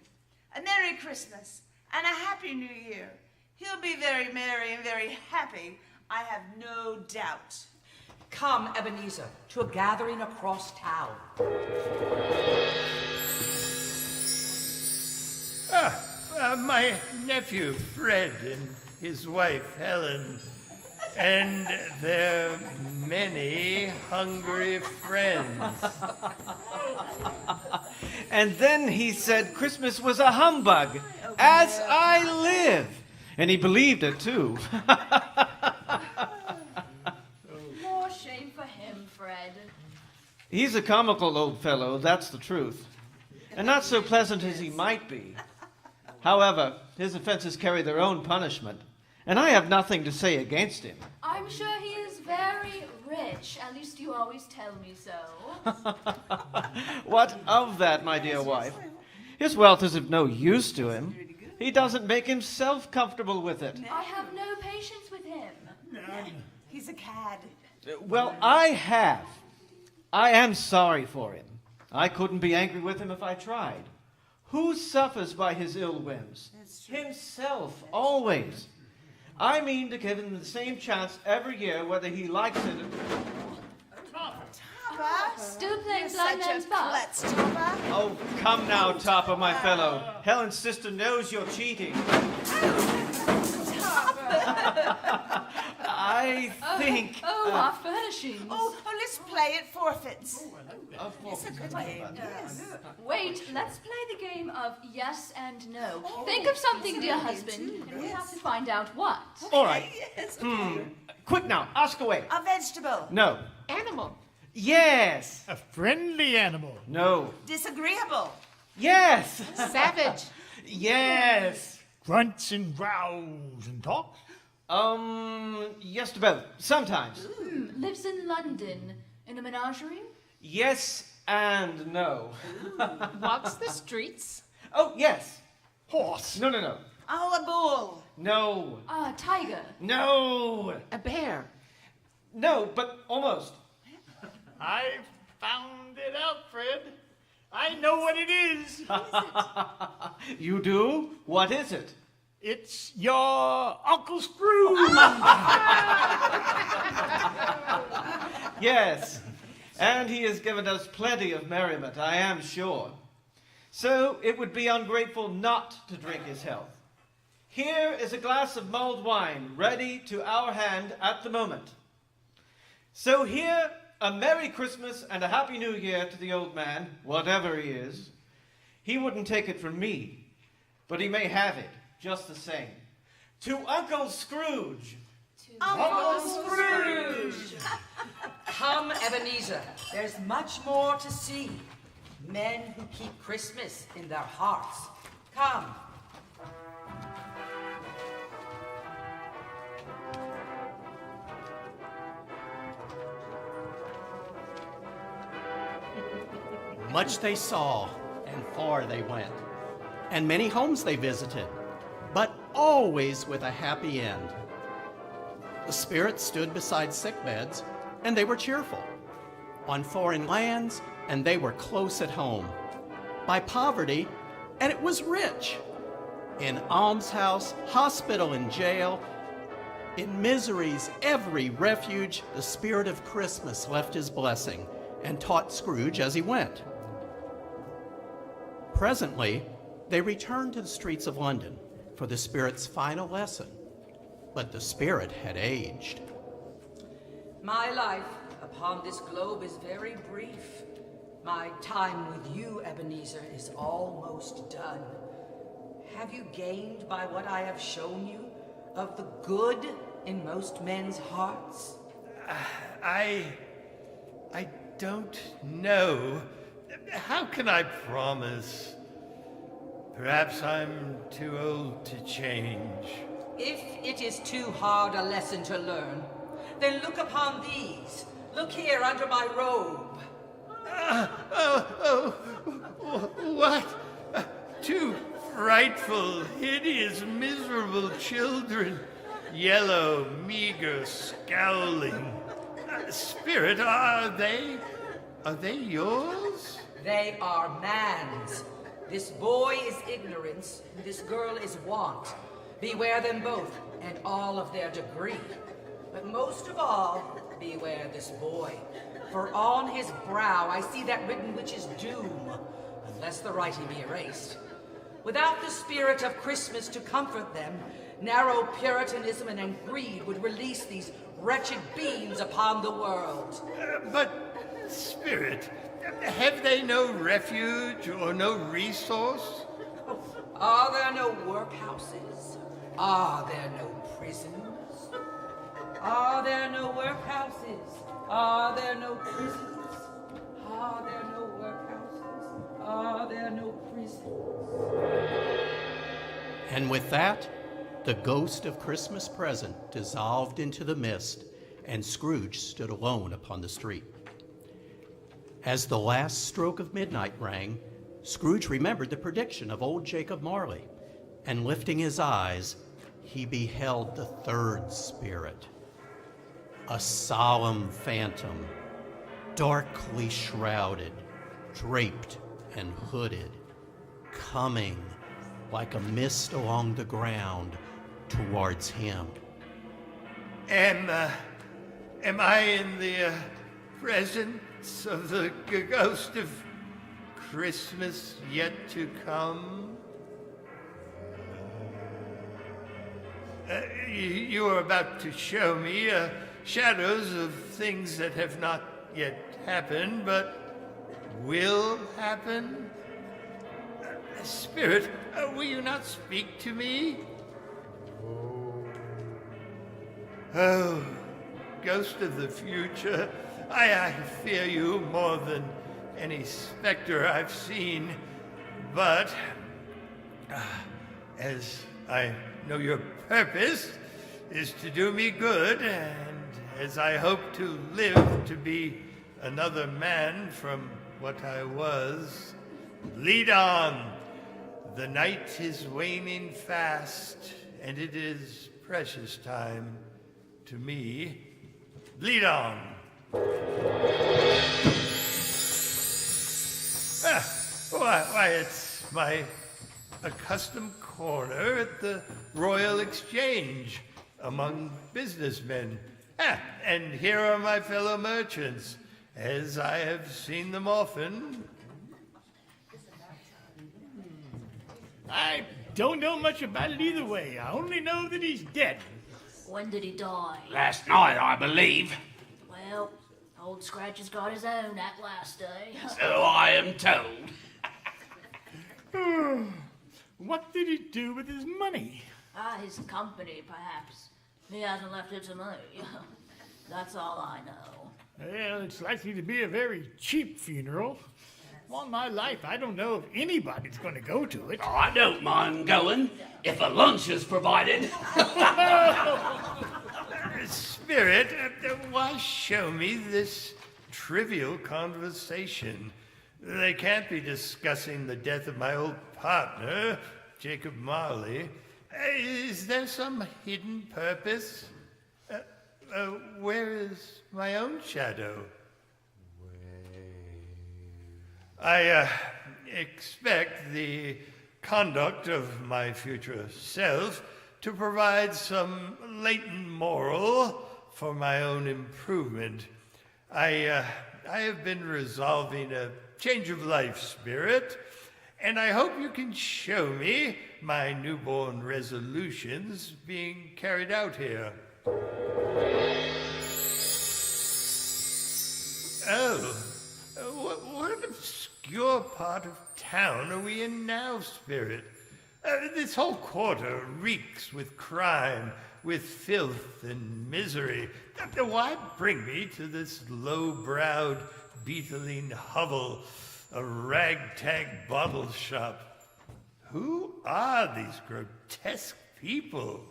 A Merry Christmas and a Happy New Year. He'll be very merry and very happy, I have no doubt. Come, Ebenezer, to a gathering across town. My nephew Fred and his wife Helen. and their many hungry friends. And then he said Christmas was a humbug, as I live. And he believed it, too. More shame for him, Fred. He's a comical old fellow, that's the truth. And not so pleasant as he might be. However, his offenses carry their own punishment, and I have nothing to say against him. I'm sure he is very rich. At least you always tell me so. What of that, my dear wife? His wealth is of no use to him. He doesn't make himself comfortable with it. I have no patience with him. He's a cad. Well, I have. I am sorry for him. I couldn't be angry with him if I tried. Who suffers by his ill whims? Himself, always. I mean to give him the same chance every year, whether he likes it or... Still playing blind man's buff? Oh, come now, Topper, my fellow. Helen's sister knows you're cheating. I think... our furnishings. Oh, let's play at forfeits. It's a good game. Wait, let's play the game of yes and no. Think of something, dear husband, and we have to find out what. All right. Quick now, ask away. A vegetable. No. Animal. Yes. A friendly animal. No. Disagreeable. Yes. Savage. Yes. Grunts and growls and talks. Yes to both. Sometimes. Lives in London. In a menagerie? Yes and no. Walks the streets. Oh, yes. Horse. No. Oh, a bull. No. Tiger. No. A bear. No, but almost. I found it out, Fred. I know what it is. You do? What is it? It's your Uncle Scrooge. Yes. And he has given us plenty of merriment, I am sure. So it would be ungrateful not to drink his health. Here is a glass of mulled wine ready to our hand at the moment. So here, a Merry Christmas and a Happy New Year to the old man, whatever he is. He wouldn't take it from me, but he may have it just the same. To Uncle Scrooge. Uncle Scrooge! Come, Ebenezer, there's much more to see. Men who keep Christmas in their hearts. Come. Much they saw, and far they went, and many homes they visited, but always with a happy end. The spirits stood beside sick beds, and they were cheerful. On foreign lands, and they were close at home. By poverty, and it was rich. In almshouse, hospital, and jail, in misery's every refuge, the spirit of Christmas left his blessing and taught Scrooge as he went. Presently, they returned to the streets of London for the spirit's final lesson, but the spirit had aged. My life upon this globe is very brief. My time with you, Ebenezer, is almost done. Have you gained by what I have shown you of the good in most men's hearts? I don't know. How can I promise? Perhaps I'm too old to change. If it is too hard a lesson to learn, then look upon these. Look here under my robe. What? Two frightful, hideous, miserable children. Yellow, meager, scowling. Spirit, are they yours? They are man's. This boy is ignorance, this girl is want. Beware them both, and all of their degree. But most of all, beware this boy. For on his brow I see that written which is doom, unless the writing be erased. Without the spirit of Christmas to comfort them, Narrow Puritanism and greed would release these wretched beings upon the world. But, Spirit, have they no refuge or no resource? Are there no workhouses? Are there no prisons? Are there no workhouses? Are there no prisons? Are there no workhouses? Are there no prisons? And with that, the ghost of Christmas present dissolved into the mist, and Scrooge stood alone upon the street. As the last stroke of midnight rang, Scrooge remembered the prediction of old Jacob Marley, and lifting his eyes, he beheld the third spirit, a solemn phantom, darkly shrouded, draped and hooded, coming like a mist along the ground towards him. Am I in the presence of the ghost of Christmas yet to come? You are about to show me shadows of things that have not yet happened, but will happen. Spirit, will you not speak to me? Oh, ghost of the future, I fear you more than any specter I've seen, but as I know your purpose is to do me good, and as I hope to live to be another man from what I was, lead on. The night is waning fast, and it is precious time to me. Lead on. Why, it's my accustomed corner at the Royal Exchange among businessmen. And here are my fellow merchants, as I have seen them often. I don't know much about it either way. I only know that he's dead. When did he die? Last night, I believe. Well, old Scratch has got his own that last day. So I am told. What did he do with his money? His company, perhaps. He hasn't left it to me. That's all I know. Well, it's likely to be a very cheap funeral. All my life, I don't know if anybody's going to go to it. Oh, I don't mind going, if a lunch is provided. Spirit, why show me this trivial conversation? They can't be discussing the death of my old partner, Jacob Marley. Is there some hidden purpose? Where is my own shadow? I expect the conduct of my future self to provide some latent moral for my own improvement. I have been resolving a change of life, Spirit, and I hope you can show me my newborn resolutions being carried out here. Oh, what obscure part of town are we in now, Spirit? This whole quarter reeks with crime, with filth and misery. Why bring me to this low-browed, beetling hovel, a ragtag bottle shop? Who are these grotesque people?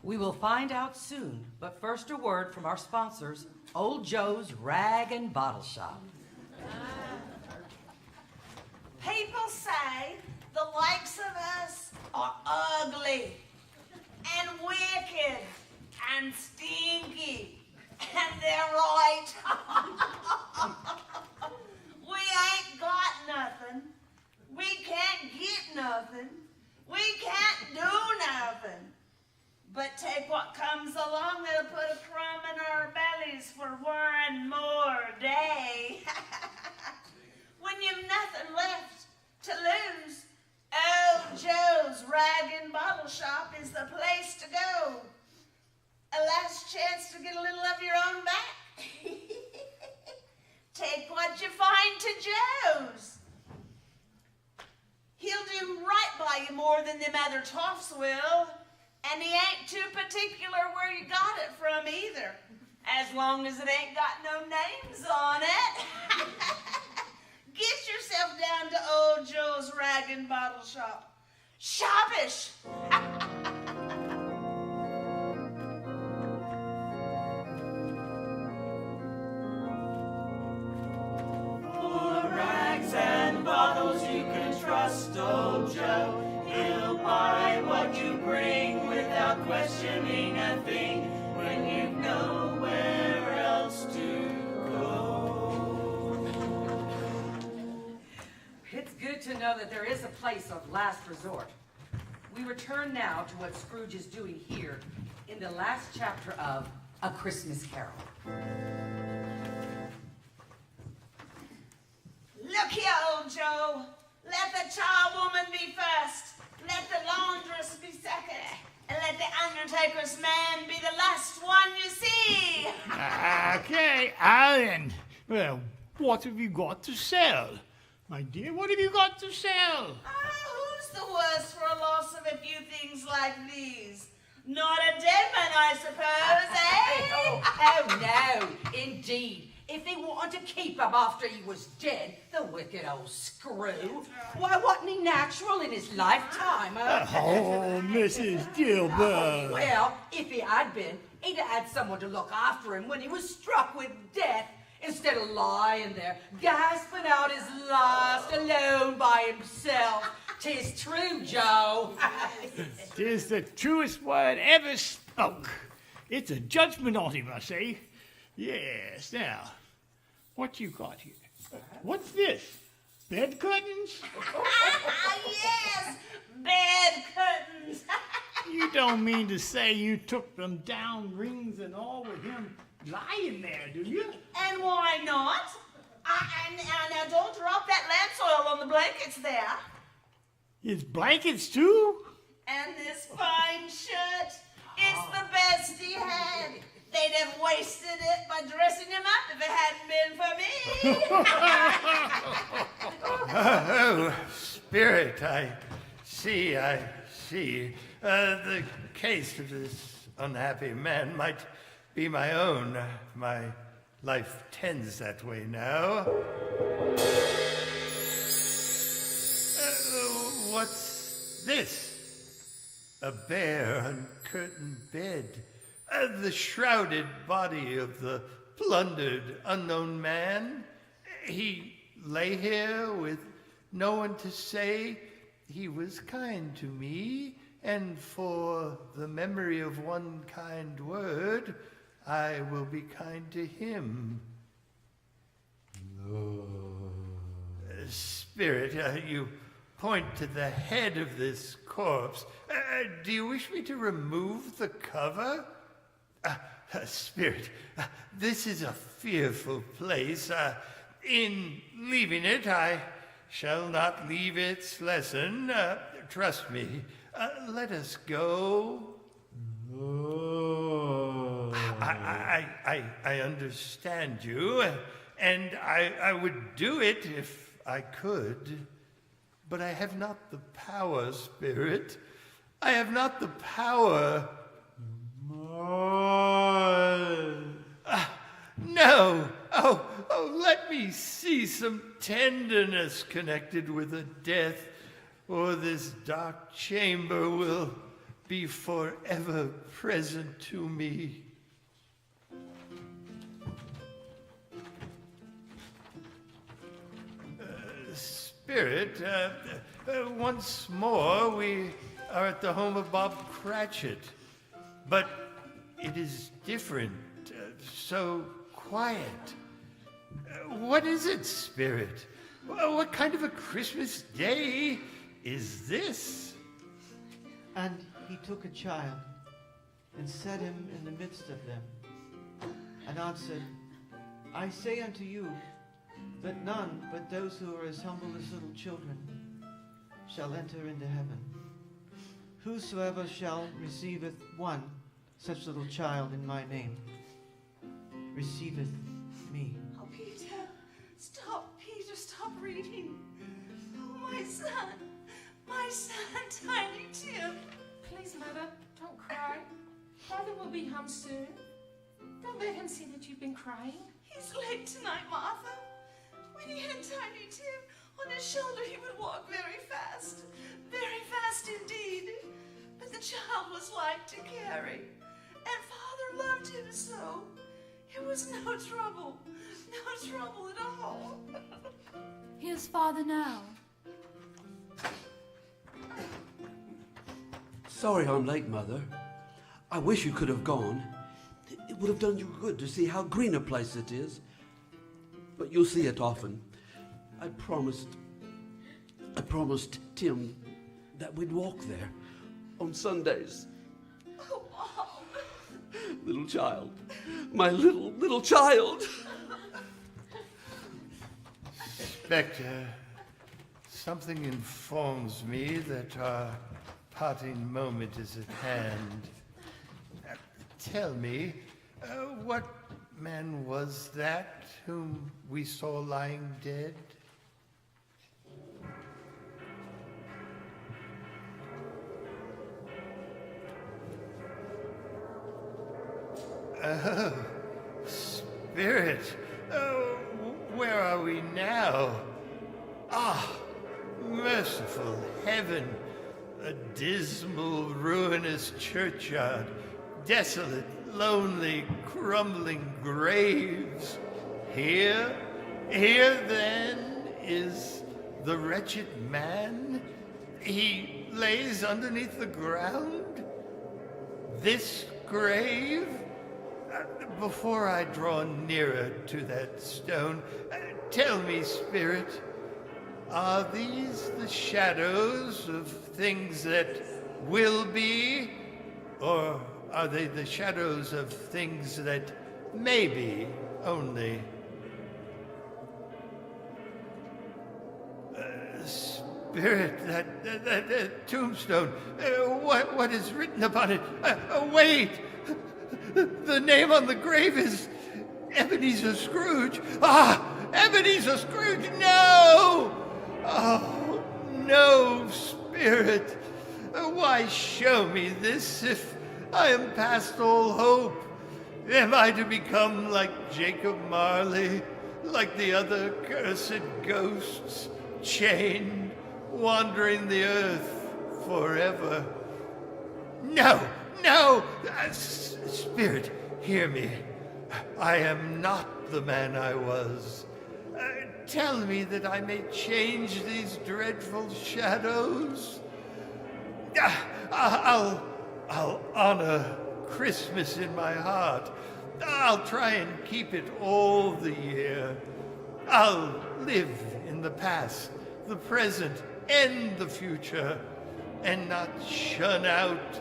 We will find out soon, but first a word from our sponsors, Old Joe's Rag and Bottle Shop. People say the likes of us are ugly and wicked and stinky, and they're right. We ain't got nothing. We can't get nothing. We can't do nothing. But take what comes along, that'll put a crumb in our bellies for one more day. When you've nothing left to lose, Old Joe's Rag more than them other toffs will. And he ain't too particular where you got it from either, as long as it ain't got no names on it. Get yourself down to old Joe's rag and bottle shop. Shoppish! For rags and bottles you can trust old Joe. He'll buy what you bring without questioning a thing when you've nowhere else to go. It's good to know that there is a place of last resort. We return now to what Scrooge is doing here in the last chapter of A Christmas Carol. Look here, old Joe. Let the charwoman be first. Let the laundress be second. And let the undertaker's man be the last one you see. Okay, Alan. Well, what have you got to sell? My dear, what have you got to sell? Who's the worse for a loss of a few things like these? Not a dead man, I suppose, eh? Oh, no, indeed. If he wanted to keep him after he was dead, the wicked old screw, why wasn't he natural in his lifetime, huh? Oh, Mrs. Gilbert. Well, if he had been, he'd have had someone to look after him when he was struck with death, instead of lying there, gasping out his last alone by himself. 'Tis true, Joe. 'Tis the truest word ever spoke. It's a judgment on him, I say. Yes, now, what you got here? What's this? Bed curtains? Yes, bed curtains. You don't mean to say you took them down, rings and all, with him lying there, do you? And why not? Now don't drop that lamp oil on the blankets there. His blankets, too? And this fine shirt. It's the best he had. They'd have wasted it by dressing him up if it hadn't been for me. Oh, Spirit, I see. The case of this unhappy man might be my own. My life tends that way now. What's this? A bare, uncurtained bed. The shrouded body of the plundered unknown man. He lay here with no one to say he was kind to me, and for the memory of one kind word, I will be kind to him. Spirit, you point to the head of this corpse. Do you wish me to remove the cover? Spirit, this is a fearful place. In leaving it, I shall not leave its lesson. Trust me. Let us go. I understand you, and I would do it if I could. But I have not the power, Spirit. I have not the power. No. Oh, let me see some tenderness connected with a death, or this dark chamber will be forever present to me. Spirit, once more we are at the home of Bob Cratchit, but it is different, so quiet. What is it, Spirit? What kind of a Christmas day is this? And he took a child and set him in the midst of them, and answered, I say unto you, that none but those who are as humble as little children shall enter into heaven. Whosoever shall receiveth one such little child in my name receiveth me. Oh, Peter, stop reading. Oh, my son, tiny down soon? Don't let him see that you've been crying. He's late tonight, Martha. When he had Tiny Tim on his shoulder, he would walk very fast indeed. But the child was light to carry, and Father loved him so. It was no trouble at all. Here's Father now. Sorry I'm late, Mother. I wish you could have gone. It would have done you good to see how green a place it is. But you'll see it often. I promised Tim that we'd walk there on Sundays. Oh, Mom. Little child. My little child. Spectre, something informs me that our parting moment is at hand. Tell me, what man was that whom we saw lying dead? Oh, Spirit, where are we now? Ah, merciful heaven, a dismal, ruinous churchyard, desolate, lonely, crumbling graves. Here then is the wretched man. He lays underneath the ground. This grave? Before I draw nearer to that stone, tell me, Spirit, are these the shadows of things that will be, or are they the shadows of things that may be only? Spirit, that tombstone, what is written upon it? Wait! The name on the grave is Ebenezer Scrooge. Ah, Ebenezer Scrooge, no! Oh, no, Spirit. Why show me this if I am past all hope? Am I to become like Jacob Marley, like the other cursed ghosts, chained, wandering the earth forever? No! Spirit, hear me. I am not the man I was. Tell me that I may change these dreadful shadows. I'll honor Christmas in my heart. I'll try and keep it all the year. I'll live in the past, the present, and the future, and not shun out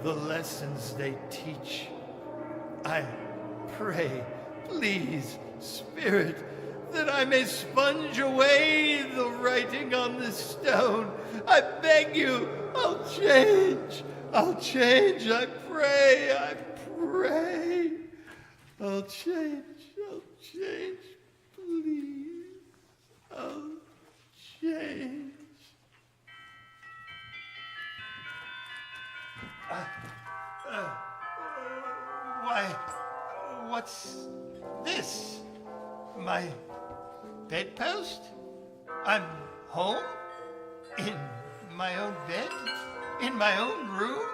the lessons they teach. I pray, please, Spirit, that I may sponge away the writing on this stone. I beg you, I'll change, I pray, I'll change, please, I'll change. Why, what's this? My bedpost? I'm home? In my own bed? In my own room?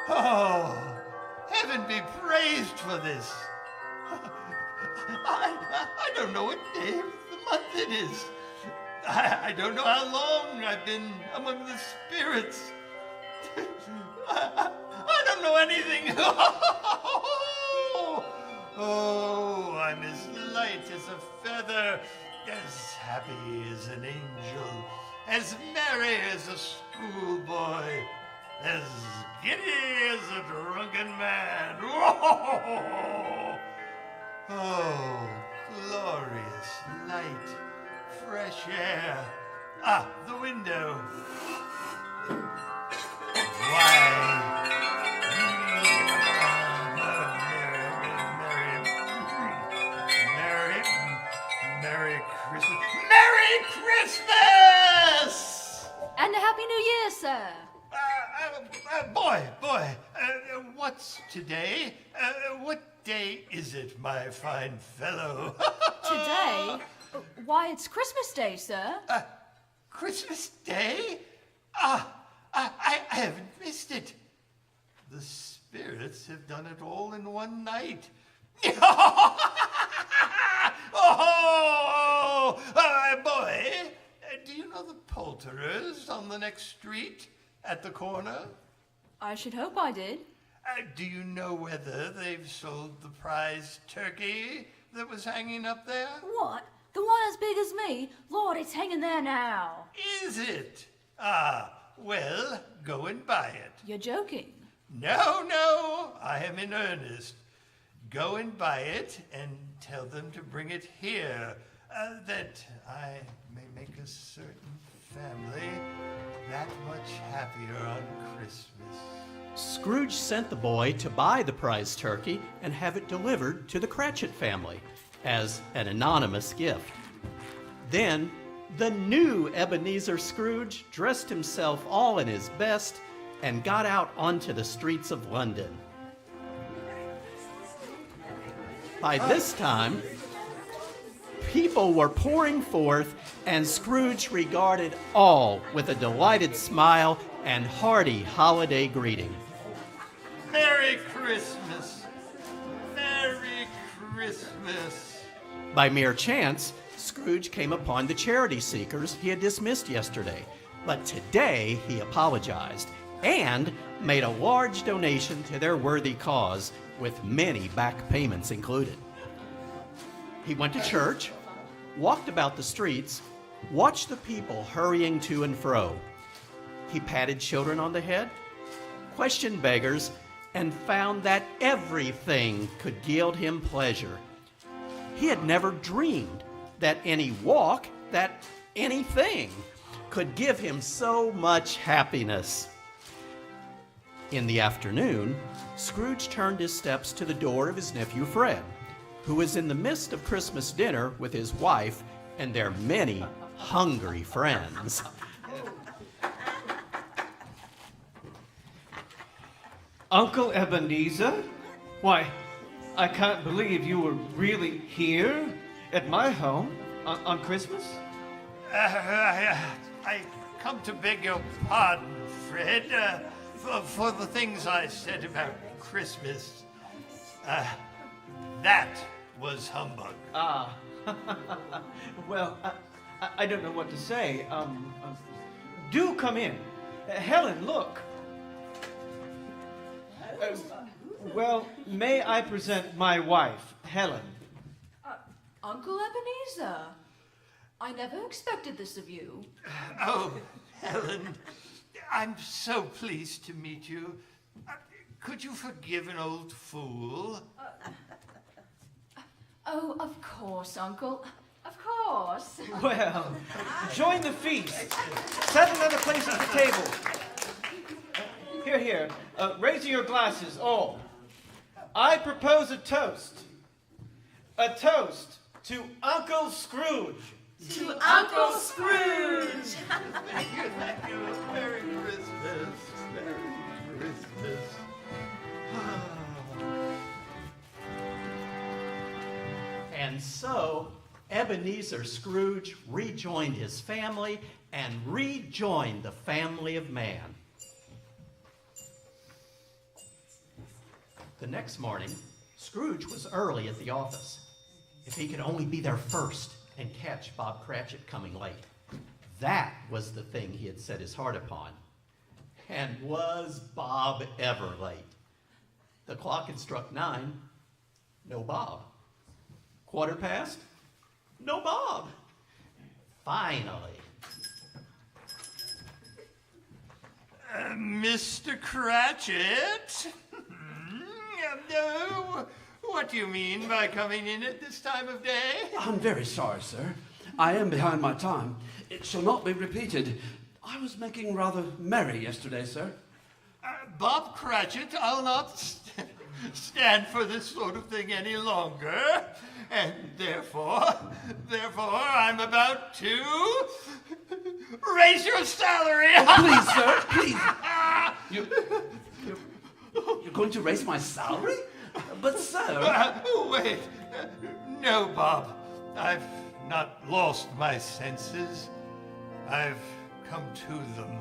Oh, heaven be praised for this. I don't know what day of the month it is. I don't know how long I've been among the spirits. I don't know anything. Oh, I'm as light as a feather, as happy as an angel, as merry as a schoolboy, as giddy as a drunken man. Oh, glorious light, fresh air. Ah, the window. Why? Merry Christmas. Merry Christmas! And a Happy New Year, sir. Boy, what's today? What day is it, my fine fellow? Today? Why, it's Christmas Day, sir. Christmas Day? I haven't missed it. The spirits have done it all in one night. Boy, do you know the poulterers on the next street at the corner? I should hope I did. Do you know whether they've sold the prize turkey that was hanging up there? What? The one as big as me? Lord, it's hanging there now. Is it? Well, go and buy it. You're joking. No, I am in earnest. Go and buy it and tell them to bring it here, that I may make a certain family that much happier on Christmas. Scrooge sent the boy to buy the prize turkey and have it delivered to the Cratchit family as an anonymous gift. Then, the new Ebenezer Scrooge dressed himself all in his best and got out onto the streets of London. By this time, people were pouring forth, and Scrooge regarded all with a delighted smile and hearty holiday greeting. Merry Christmas! Merry Christmas! By mere chance, Scrooge came upon the charity seekers he had dismissed yesterday, but today he apologized and made a large donation to their worthy cause, with many back payments included. He went to church, walked about the streets, watched the people hurrying to and fro. He patted children on the head, questioned beggars, and found that everything could yield him pleasure. He had never dreamed that any walk, that anything, could give him so much happiness. In the afternoon, Scrooge turned his steps to the door of his nephew Fred, who was in the midst of Christmas dinner with his wife and their many hungry friends. Uncle Ebenezer? Why, I can't believe you were really here at my home on Christmas. I come to beg your pardon, Fred, for the things I said about Christmas. That was humbug. Well, I don't know what to say. Do come in. Helen, look. Well, may I present my wife, Helen? Uncle Ebenezer, I never expected this of you. Oh, Helen, I'm so pleased to meet you. Could you forgive an old fool? Oh, of course, Uncle. Of course. Well, join the feast. 7 other places at the table. Here. Raise your glasses, all. I propose a toast. A toast to Uncle Scrooge. To Uncle Scrooge! Thank you. Merry Christmas. Merry Christmas. And so, Ebenezer Scrooge rejoined his family and rejoined the family of man. The next morning, Scrooge was early at the office. If he could only be there first and catch Bob Cratchit coming late. That was the thing he had set his heart upon. And was Bob ever late? The clock had struck 9. No Bob. 1:15? No Bob. Finally. Mr. Cratchit? No. What do you mean by coming in at this time of day? I'm very sorry, sir. I am behind my time. It shall not be repeated. I was making rather merry yesterday, sir. Bob Cratchit, I'll not stand for this sort of thing any longer. And therefore, I'm about to raise your salary. Oh, please, sir, please. You're going to raise my salary? But sir... Wait. No, Bob. I've not lost my senses. I've come to them.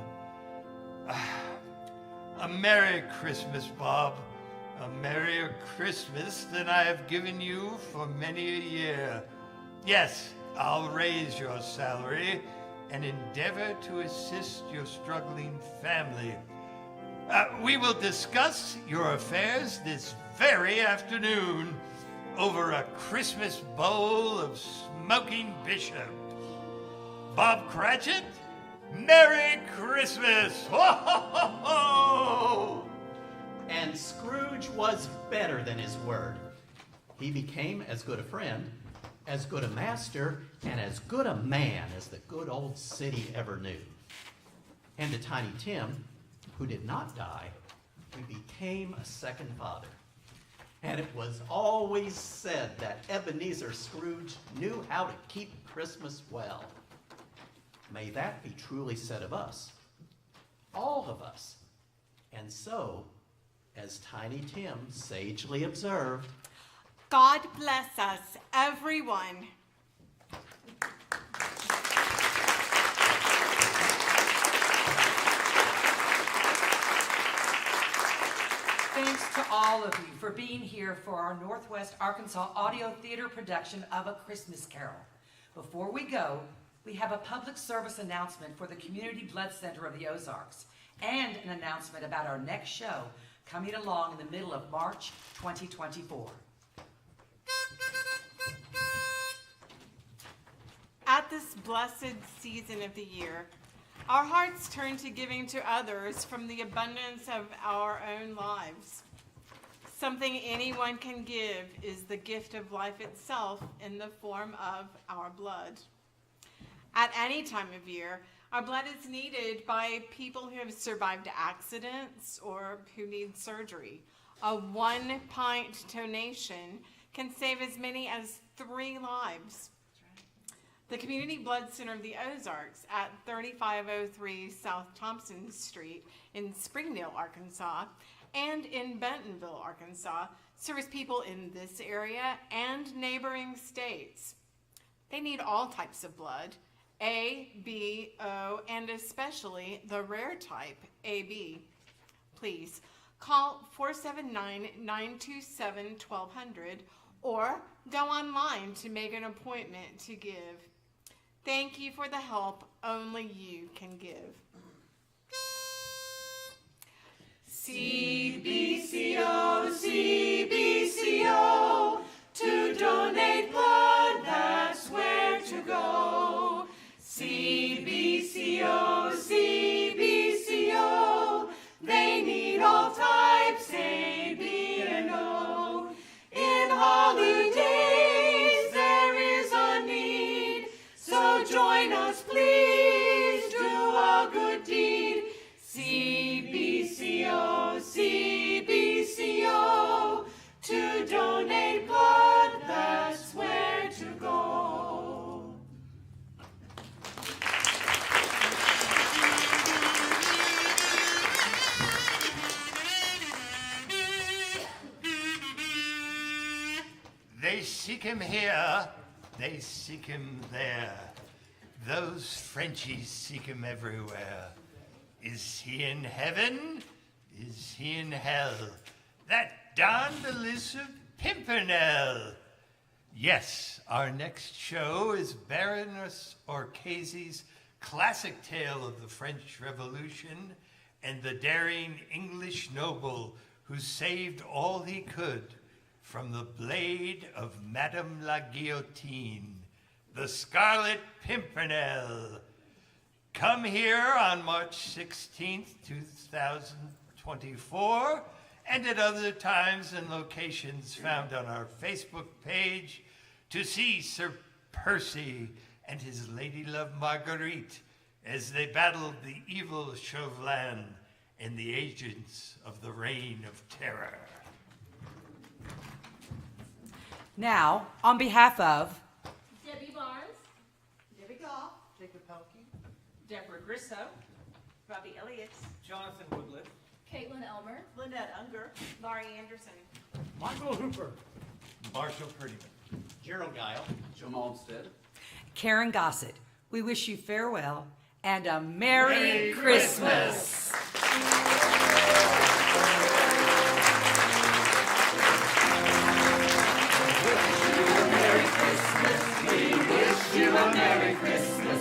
A Merry Christmas, Bob. A merrier Christmas than I have given you for many a year. Yes, I'll raise your salary and endeavor to assist your struggling family. We will discuss your affairs this very afternoon over a Christmas bowl of smoking bishop. Bob Cratchit, Merry Christmas! Ho, ho, ho, ho! And Scrooge was better than his word. He became as good a friend, as good a master, and as good a man as the good old city ever knew. And to Tiny Tim, who did not die, he became a second father. And it was always said that Ebenezer Scrooge knew how to keep Christmas well. May that be truly said of us, all of us. And so, as Tiny Tim sagely observed, God bless us, everyone. Thanks to all of you for being here for our Northwest Arkansas Audio Theater production of A Christmas Carol. Before we go, we have a public service announcement for the Community Blood Center of the Ozarks and an announcement about our next show coming along in the middle of March 2024. At this blessed season of the year, our hearts turn to giving to others from the abundance of our own lives. Something anyone can give is the gift of life itself in the form of our blood. At any time of year, our blood is needed by people who have survived accidents or who need surgery. A 1 pint donation can save as many as 3 lives. The Community Blood Center of the Ozarks at 3503 South Thompson Street in Springdale, Arkansas, and in Bentonville, Arkansas, serves people in this area and neighboring states. They need all types of blood, A, B, O, and especially the rare type, AB. Please call 479-927-1200 or go online to make an appointment to give. Thank you for the help only you can give. CBCO, CBCO, to donate blood, that's where to go. CBCO, CBCO, they need all types, A, B, and O. In holidays there is a need, so join us please, do a good deed. CBCO, CBCO, to donate blood, that's where to go. They seek him here, they seek him there. Those Frenchies seek him everywhere. Is he in heaven? Is he in hell? That Don Melissa Pimpernel. Yes, our next show is Baroness Orcasi's classic tale of the French Revolution and the daring English noble who saved all he could from the blade of Madame la Guillotine, the Scarlet Pimpernel. Come here on March 16th, 2024, and at other times and locations found on our Facebook page to see Sir Percy and his lady love Marguerite as they battled the evil Chauvelin and the agents of the Reign of Terror. Now, on behalf of Debbie Barnes, Debbie Goff, Jacob Pelkey, Deborah Grisso, Robbie Elliott, Jonathan Woodliff, Caitlin Elmer. Lynette Unger. Laurie Anderson. Michael Hooper. Marshall Purdyman. Gerald Guile. Jim Olmsted. Karen Gossett. We wish you farewell and a Merry Christmas. We wish you a Merry Christmas.